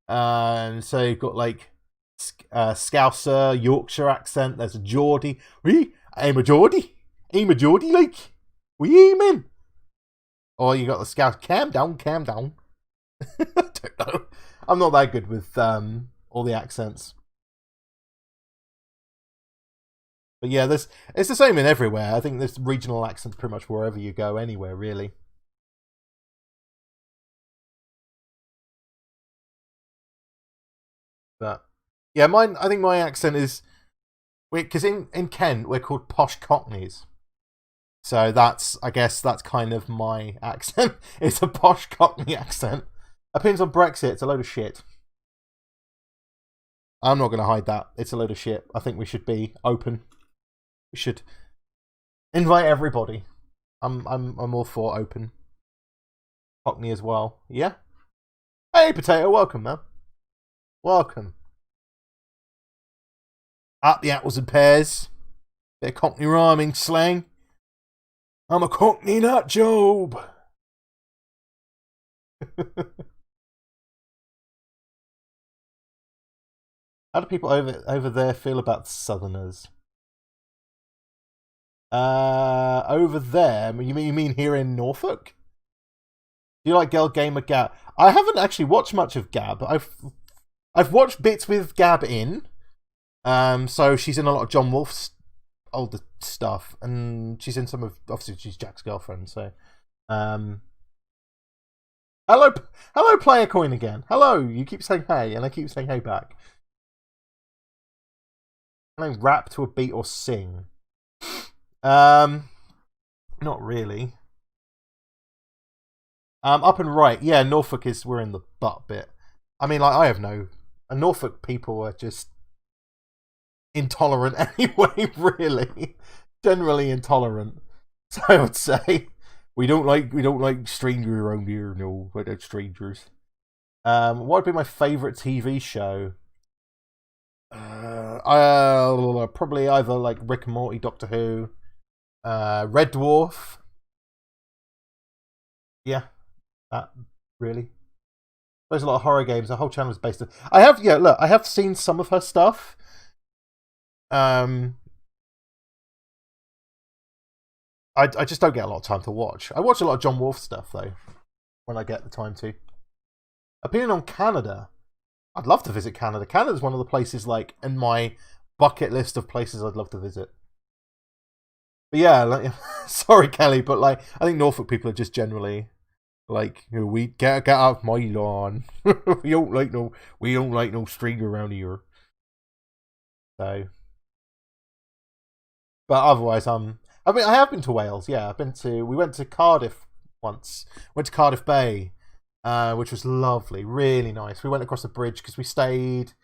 Speaker 1: So you've got like Scouser, Yorkshire accent. There's a Geordie. I'm a Geordie, like. What you mean? Or you got the Scouse. Calm down. I don't know. I'm not that good with all the accents. But yeah, it's the same in everywhere. I think there's regional accents pretty much wherever you go, anywhere, really. But yeah, I think my accent is... Because in Kent, we're called posh cockneys. So I guess that's kind of my accent. It's a posh cockney accent. Opinions on Brexit, it's a load of shit. I'm not going to hide that. It's a load of shit. I think we should be open. We should invite everybody. I'm all for open. Cockney as well. Yeah? Hey, Potato, welcome, man. Welcome. Up the apples and pears. Bit of Cockney rhyming slang. I'm a Cockney nut job. How do people over there feel about Southerners? Over there? You mean here in Norfolk? Do you like Girl Gamer Gab? I haven't actually watched much of Gab. I've watched bits with Gab in. So she's in a lot of John Wolfe's older stuff, and she's in some of... Obviously, she's Jack's girlfriend, so... Hello, Player Coin again. Hello, you keep saying hey, and I keep saying hey back. Can I rap to a beat or sing? Not really. Up and right. Yeah, Norfolk is, we're in the butt bit. I mean, like, I have no... Norfolk people are just intolerant anyway, really. Generally intolerant. So I would say we don't like strangers around here. No, we're not strangers. What would be my favourite TV show? Probably either like Rick and Morty, Doctor Who, Red Dwarf. Yeah, that really. There's a lot of horror games. The whole channel is based on. I have seen some of her stuff. I just don't get a lot of time to watch. I watch a lot of John Wolfe stuff though, when I get the time to. Opinion on Canada. I'd love to visit Canada. Canada's one of the places like in my bucket list of places I'd love to visit. But yeah, like, sorry Kelly, but like I think Norfolk people are just generally like, you know, we get off my lawn. we don't like no string around here. So, but otherwise, I mean, I have been to Wales. Yeah, we went to Cardiff once. Went to Cardiff Bay, which was lovely, really nice. We went across the bridge because we stayed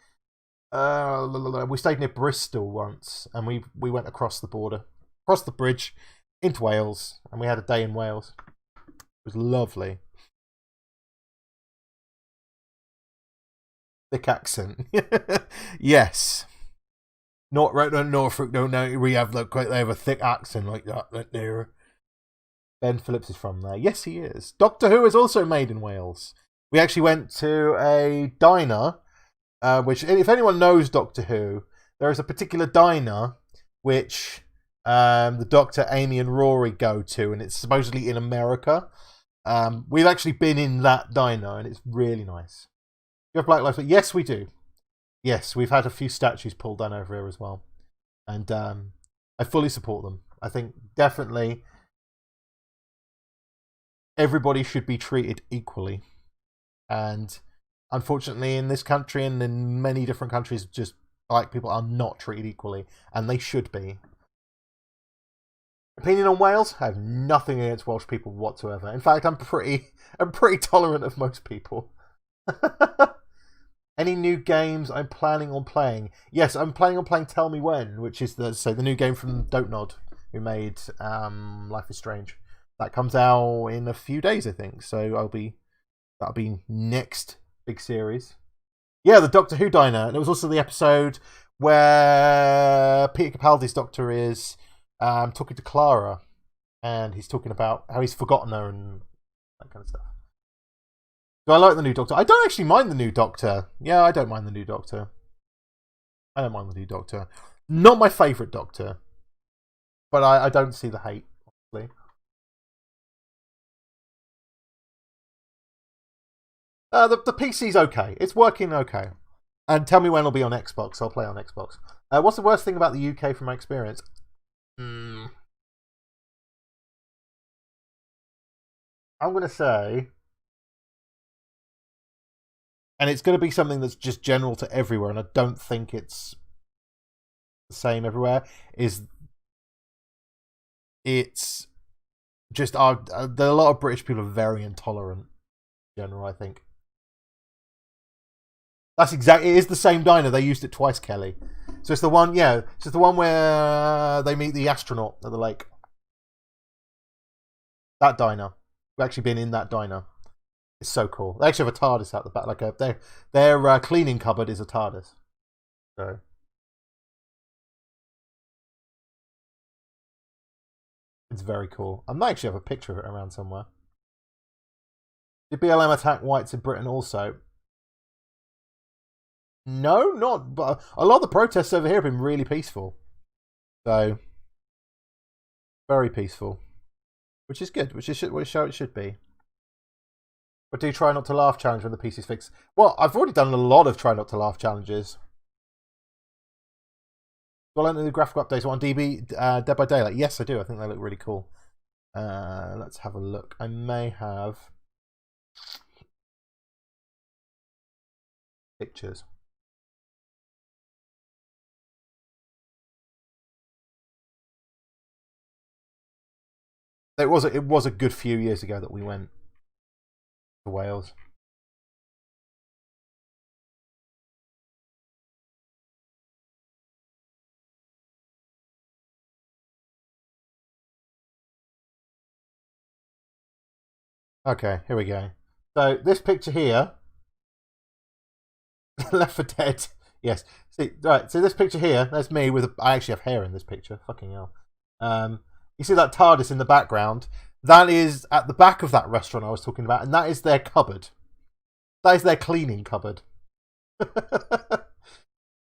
Speaker 1: near Bristol once, and we went across the border, across the bridge into Wales, and we had a day in Wales. It was lovely. Thick accent. Yes. Not right on Norfolk, no, we have like they have a thick accent like that right there. Ben Phillips is from there. Yes, he is. Doctor Who is also made in Wales. We actually went to a diner, which, if anyone knows Doctor Who, there is a particular diner which the Doctor, Amy, and Rory go to, and it's supposedly in America. We've actually been in that diner, and it's really nice. You have Black Lives Matter? Yes, we do. Yes, we've had a few statues pulled down over here as well. And I fully support them. I think definitely everybody should be treated equally. And unfortunately, in this country and in many different countries, just black people are not treated equally. And they should be. Opinion on Wales? I have nothing against Welsh people whatsoever. In fact, I'm pretty tolerant of most people. Any new games I'm planning on playing? Yes, I'm planning on playing Tell Me When, which is the new game from Dontnod, who made Life is Strange. That comes out in a few days, I think. So that'll be next big series. Yeah, the Doctor Who diner, and it was also the episode where Peter Capaldi's Doctor is talking to Clara, and he's talking about how he's forgotten her and that kind of stuff. Do I like the new Doctor? I don't actually mind the new Doctor. Yeah, I don't mind the new Doctor. I don't mind the new Doctor. Not my favourite Doctor. But I don't see the hate, honestly. The PC's okay. It's working okay. And Tell Me When it'll be on Xbox. I'll play on Xbox. What's the worst thing about the UK from my experience? I'm going to say... And it's going to be something that's just general to everywhere, and I don't think it's the same everywhere. It's just a lot of British people are very intolerant in general, I think. That's exactly. It is the same diner. They used it twice, Kelly. So it's the one, yeah. It's the one where they meet the astronaut at the lake. That diner. We've actually been in that diner. It's so cool. They actually have a TARDIS out the back. Like their cleaning cupboard is a TARDIS. So it's very cool. I might actually have a picture of it around somewhere. Did BLM attack whites in Britain also? No, not. But a lot of the protests over here have been really peaceful. So very peaceful, which is good. Which how it should be. But do try not to laugh challenge when the PC's fixed. Well, I've already done a lot of try not to laugh challenges. Do I like the graphical updates on DB Dead by Daylight? Yes, I do. I think they look really cool. Let's have a look. I may have pictures. It was a good few years ago that we went. to Wales. Okay, here we go. So this picture here, Left 4 Dead. Yes. See, right. So this picture here, that's me with. I actually have hair in this picture. Fucking hell. You see that TARDIS in the background? That is at the back of that restaurant I was talking about, and that is their cupboard. That is their cleaning cupboard. That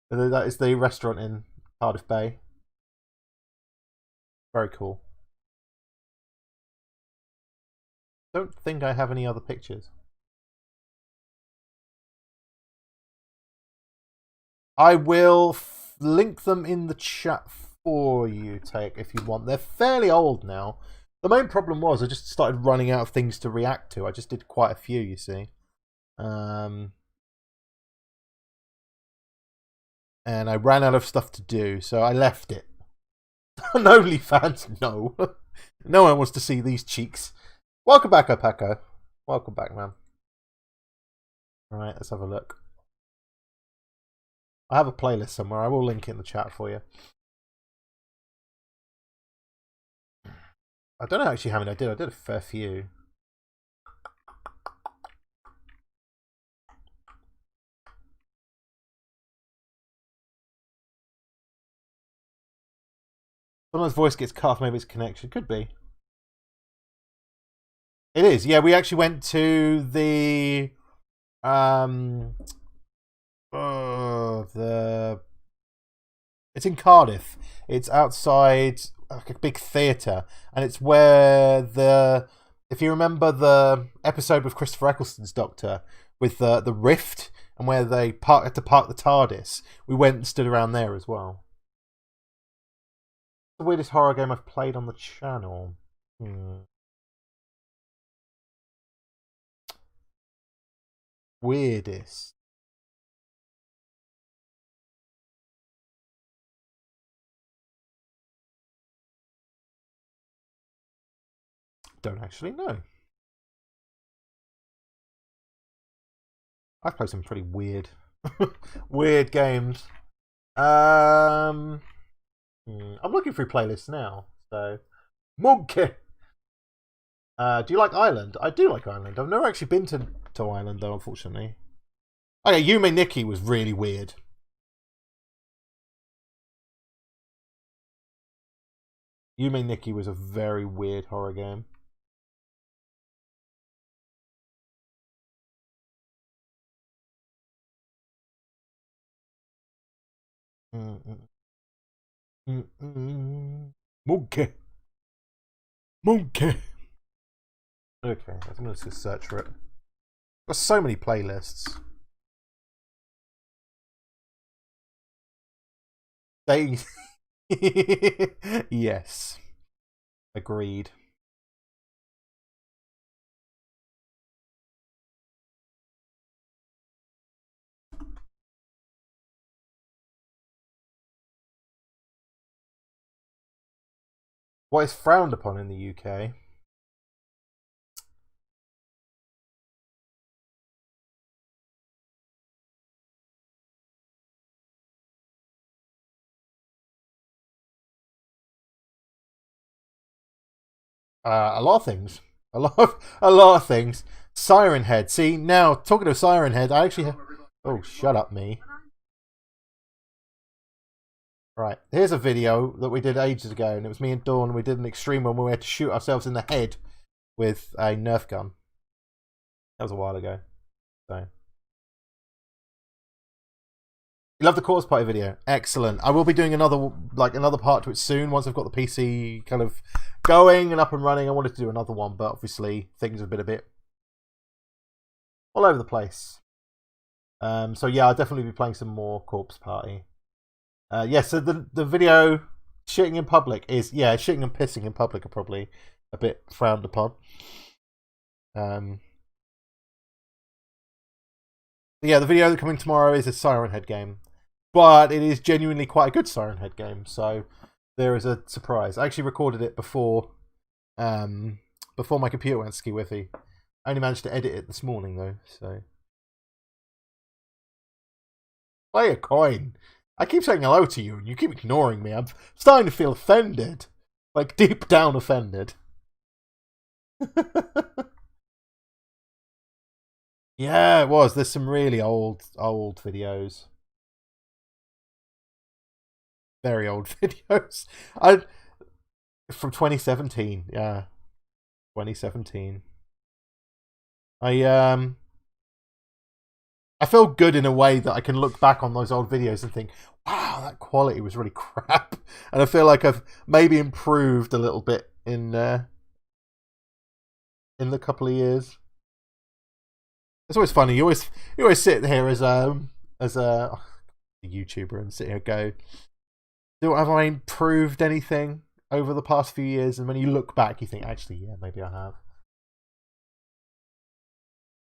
Speaker 1: is the restaurant in Cardiff Bay. Very cool. Don't think I have any other pictures. I will link them in the chat for you, Take, if you want. They're fairly old now. The main problem was I just started running out of things to react to. I just did quite a few, you see. And I ran out of stuff to do, so I left it. On OnlyFans? No. No one wants to see these cheeks. Welcome back, Opaco. Welcome back, man. Alright, let's have a look. I have a playlist somewhere. I will link it in the chat for you. I don't know actually how many I did. I did a fair few. Someone's voice gets cut off. Maybe it's connection. Could be. It is. Yeah, we actually went to the it's in Cardiff. It's outside like a big theatre, and it's where if you remember the episode with Christopher Eccleston's Doctor with the rift and where they had to park the TARDIS, we went and stood around there as well. The weirdest horror game I've played on the channel. Weirdest. Don't actually know. I've played some pretty weird, weird games. I'm looking through playlists now. So, Monkey. Do you like Ireland? I do like Ireland. I've never actually been to Ireland though, unfortunately. Okay, Yume Nikki was really weird. Yume Nikki was a very weird horror game. Monkey. Monkey. Okay, I'm going to search for it. There's so many playlists. They... Yes. Agreed. What is frowned upon in the UK? A lot of things. A lot of things. Siren Head. See, now, talking of Siren Head, I actually... Oh, shut up, me. Right, here's a video that we did ages ago, and it was me and Dawn, and we did an extreme one where we had to shoot ourselves in the head with a Nerf gun. That was a while ago. So... You love the Corpse Party video. Excellent. I will be doing another part to it soon once I've got the PC kind of going and up and running. I wanted to do another one, but obviously things have been a bit all over the place. So yeah, I'll definitely be playing some more Corpse Party. Yeah, so the video shitting in public is shitting and pissing in public are probably a bit frowned upon. Yeah, the video coming tomorrow is a Siren Head game. But it is genuinely quite a good Siren Head game, so there is a surprise. I actually recorded it before my computer went ski-whiffy. I only managed to edit it this morning though, so. Play a coin. I keep saying hello to you and you keep ignoring me. I'm starting to feel offended. Like deep down offended. Yeah, it was. There's some really old videos. Very old videos. From 2017, yeah. 2017. I feel good in a way that I can look back on those old videos and think, wow, that quality was really crap. And I feel like I've maybe improved a little bit in the couple of years. It's always funny. You always sit here as a YouTuber and sit here and go, have I improved anything over the past few years? And when you look back, you think, actually, yeah, maybe I have.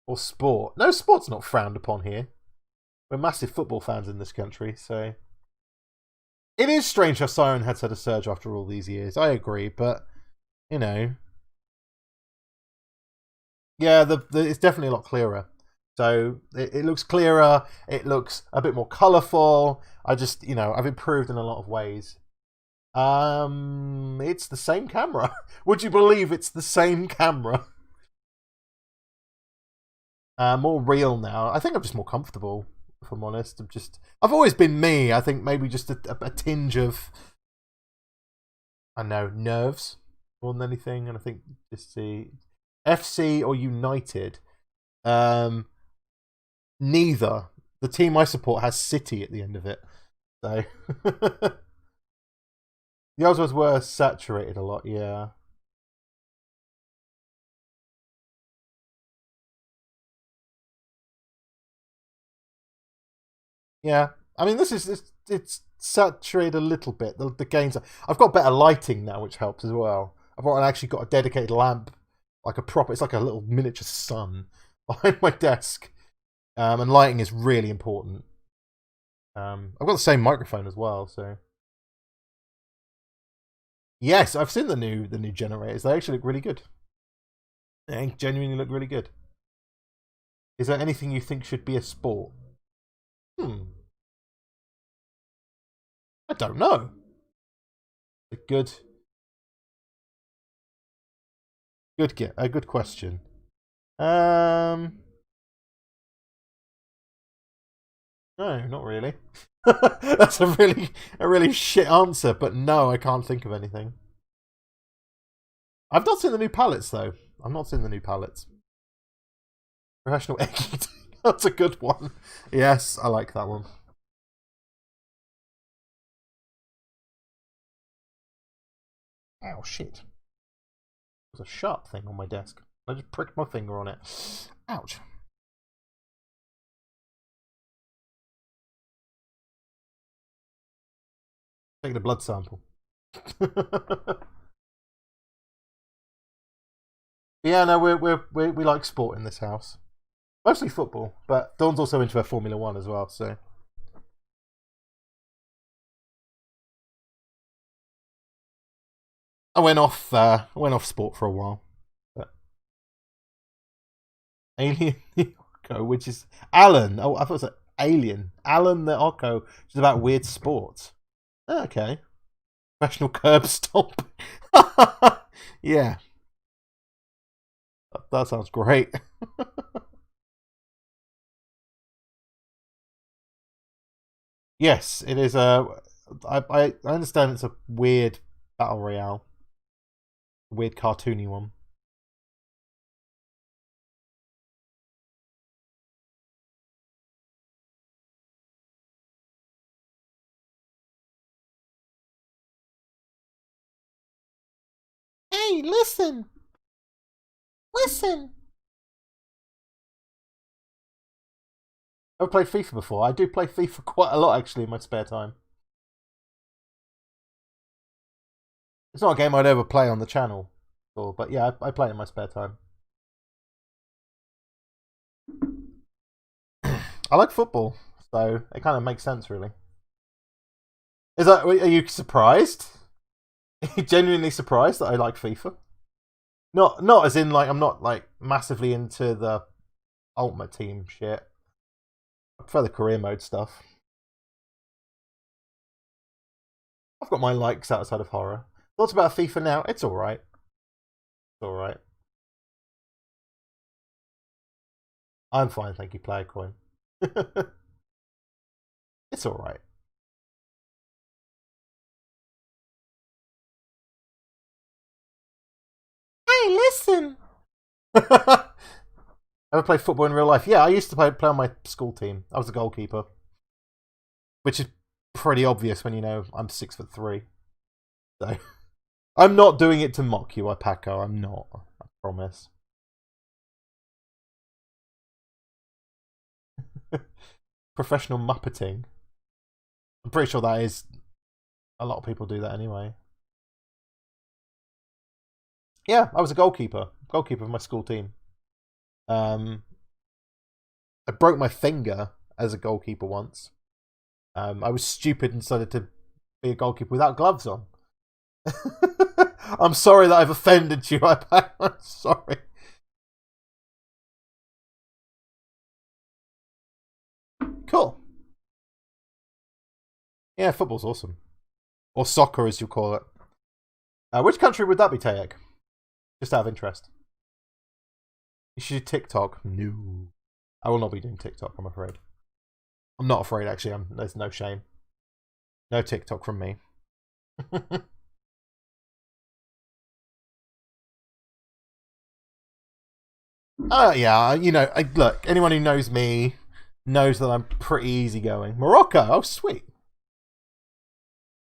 Speaker 1: Or sport. No, sport's not frowned upon here. We're massive football fans in this country, so. It is strange how Siren Head's had a surge after all these years. I agree, but, you know. Yeah, it's definitely a lot clearer. So, it looks clearer. It looks a bit more colourful. I've improved in a lot of ways. It's the same camera. Would you believe it's the same camera? More real now. I think I'm just more comfortable, if I'm honest. I've always been me. I think maybe just a tinge of, I don't know, nerves more than anything. And I think just the FC or United, neither. The team I support has City at the end of it. So the others were saturated a lot, yeah. Yeah, I mean, it's saturated a little bit. The games, I've got better lighting now, which helps as well. Actually got a dedicated lamp, it's like a little miniature sun behind my desk, and lighting is really important. I've got the same microphone as well, so yes, I've seen the new generators. They actually look really good. They genuinely look really good. Is there anything you think should be a sport? I don't know. A good question. No, not really. That's a really shit answer, but no, I can't think of anything. I've not seen the new palettes though. I've not seen the new palettes. Professional egg eating. That's a good one. Yes, I like that one. Ow, shit. There's a sharp thing on my desk. I just pricked my finger on it. Ouch. Taking a blood sample. Yeah, no, we like sport in this house. Mostly football, but Dawn's also into her Formula 1 as well, so. I went off sport for a while. But... Alien the Occo, which is Alan. Oh, I thought it was Alien. Alan the Occo, which is about weird sports. Oh, okay. Professional curb stomp. Yeah. That sounds great. Yes, it is I understand it's a weird battle royale. A weird cartoony one. Hey, listen! Listen! I've played FIFA before. I do play FIFA quite a lot, actually, in my spare time. It's not a game I'd ever play on the channel, but yeah, I play it in my spare time. I like football, so it kind of makes sense, really. Are you surprised? Are you genuinely surprised that I like FIFA? Not as in like I'm not like massively into the Ultimate Team shit. I prefer the career mode stuff. I've got my likes outside of horror. Thoughts about FIFA now? It's alright. It's alright. I'm fine, thank you, Player Coin. It's alright. Hey, listen! Ever played football in real life? Yeah, I used to play on my school team. I was a goalkeeper. Which is pretty obvious when you know I'm 6'3". So I'm not doing it to mock you, Paco. I'm not. I promise. Professional muppeting. I'm pretty sure that is. A lot of people do that anyway. Yeah, I was a goalkeeper. Goalkeeper of my school team. I broke my finger as a goalkeeper once. I was stupid and decided to be a goalkeeper without gloves on. I'm sorry that I've offended you. I'm sorry. Cool. Yeah, football's awesome. Or soccer, as you call it. Which country would that be, Tayek? Just out of interest. You should do TikTok. No. I will not be doing TikTok, I'm afraid. I'm not afraid, actually. There's no shame. No TikTok from me. Yeah, you know, look, anyone who knows me knows that I'm pretty easygoing. Morocco, oh sweet.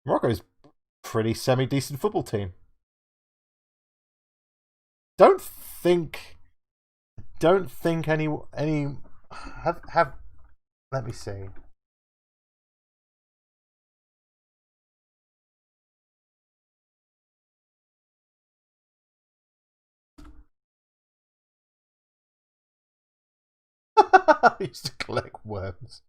Speaker 1: Morocco's pretty semi-decent football team. Don't think any have let me see. I used to collect worms.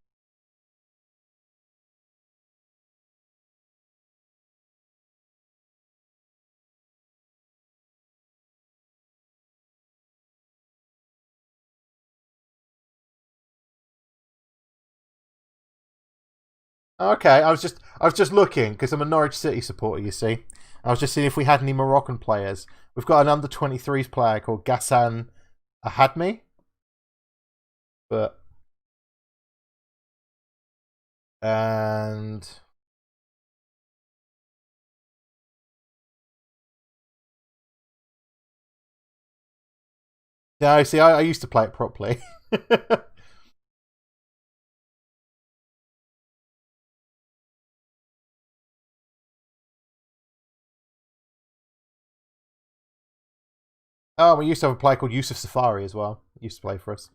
Speaker 1: Okay, I was just looking because I'm a Norwich City supporter. You see, I was just seeing if we had any Moroccan players. We've got an under-23s player called Ghassan Ahadmi, but and no, see, I used to play it properly. Oh, we used to have a player called Yusuf Safari as well. He used to play for us.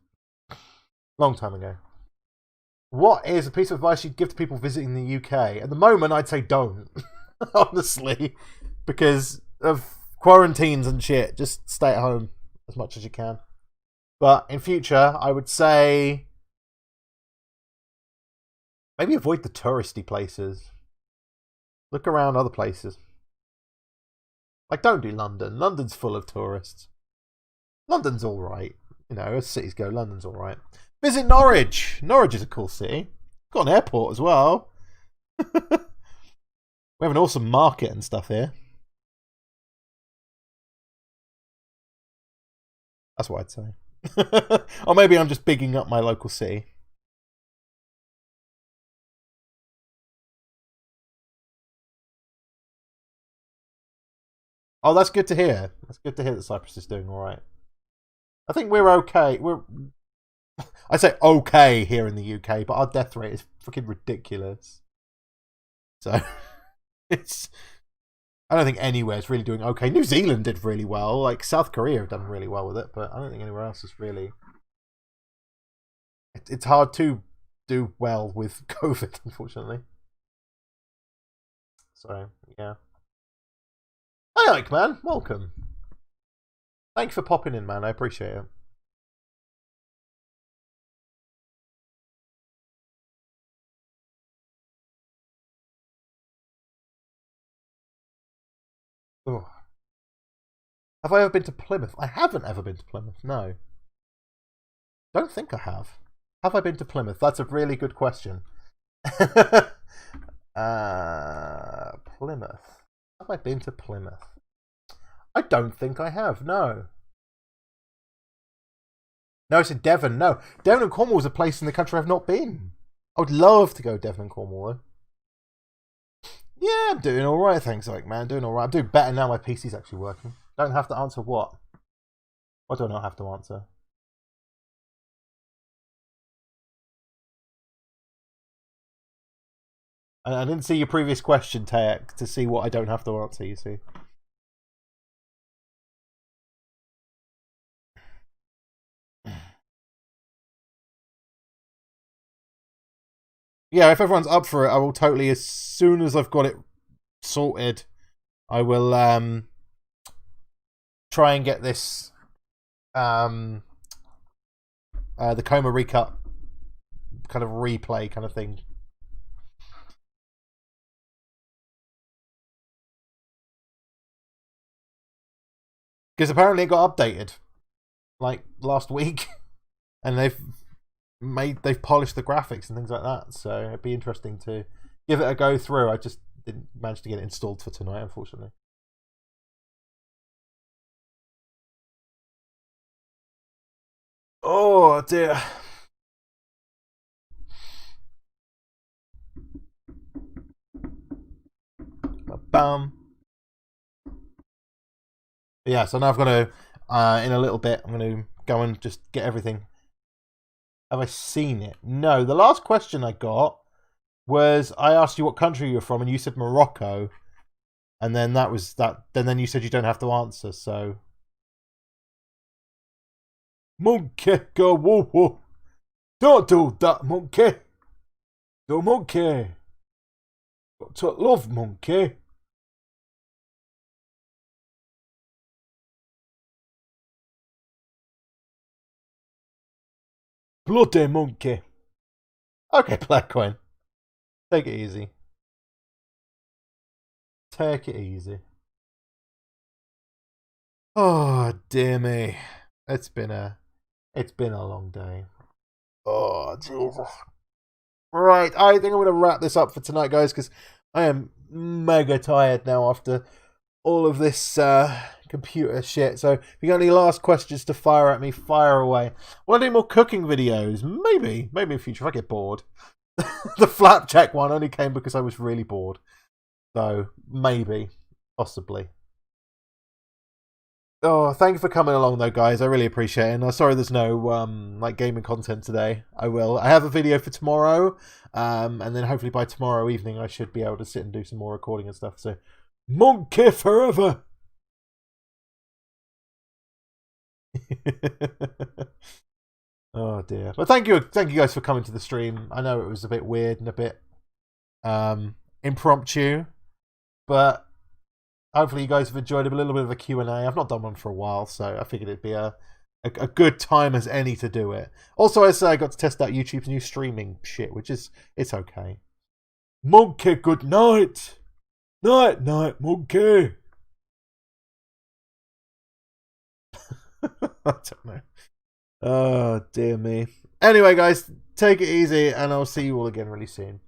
Speaker 1: Long time ago. What is a piece of advice you'd give to people visiting the UK? At the moment, I'd say don't. Honestly. Because of quarantines and shit. Just stay at home as much as you can. But in future, I would say maybe avoid the touristy places. Look around other places. Like, don't do London. London's full of tourists. London's alright. You know, as cities go, London's alright. Visit Norwich. Norwich is a cool city. Got an airport as well. We have an awesome market and stuff here. That's what I'd say. Or maybe I'm just bigging up my local city. Oh, that's good to hear. That's good to hear that Cyprus is doing alright. I think we're okay. I say okay here in the UK, but our death rate is fucking ridiculous. So it's I don't think anywhere is really doing okay. New Zealand did really well. Like South Korea have done really well with it, but I don't think anywhere else is really. It's hard to do well with COVID, unfortunately. So yeah. Hi, Ike, man. Welcome. Thanks for popping in, man. I appreciate it. Oh. Have I ever been to Plymouth? I haven't ever been to Plymouth, no. Don't think I have. Have I been to Plymouth? That's a really good question. Plymouth. Have I been to Plymouth? I don't think I have, no. No, it's in Devon, no. Devon and Cornwall is a place in the country I've not been. I would love to go Devon and Cornwall, though. Yeah, I'm doing alright, thanks, like, man. Doing alright. I'm doing better now my PC's actually working. Don't have to answer what? What do I not have to answer? I didn't see your previous question, Taek, to see what I don't have to answer, you see. Yeah, if everyone's up for it, I will totally, as soon as I've got it sorted, I will try and get this the Coma Recut kind of replay kind of thing. Because apparently it got updated like last week, and they've polished the graphics and things like that. So it'd be interesting to give it a go through. I just didn't manage to get it installed for tonight, unfortunately. Oh dear. Bam. Yeah, so now I've got to, in a little bit, I'm going to go and just get everything. Have I seen it? No. The last question I got was, I asked you what country you're from, and you said Morocco. And then that was that. Then you said you don't have to answer, so. Monkey, go woo woo. Don't do that, monkey. No monkey. Got to love monkey. Bloody monkey. Okay, Black Coin. Take it easy. Take it easy. Oh dear me. It's been a long day. Oh Jesus. Right, I think I'm going to wrap this up for tonight, guys, because I am mega tired now after all of this computer shit. So if you got any last questions to fire at me, fire away. Want to do more cooking videos? Maybe in future if I get bored. The flapjack one only came because I was really bored. So maybe, possibly. Oh, thank you for coming along though, guys. I really appreciate it. And I'm sorry there's no like gaming content today. I have a video for tomorrow. And then hopefully by tomorrow evening I should be able to sit and do some more recording and stuff. So monkey forever. Oh dear. But thank you guys for coming to the stream. I know it was a bit weird and a bit impromptu, but hopefully you guys have enjoyed a little bit of a Q&A. I've not done one for a while, so I figured it'd be a good time as any to do it. Also, I say I got to test out YouTube's new streaming shit, which is, it's okay. Monkey, good night. Night, night, monkey. I don't know. Oh, dear me. Anyway, guys, take it easy, and I'll see you all again really soon.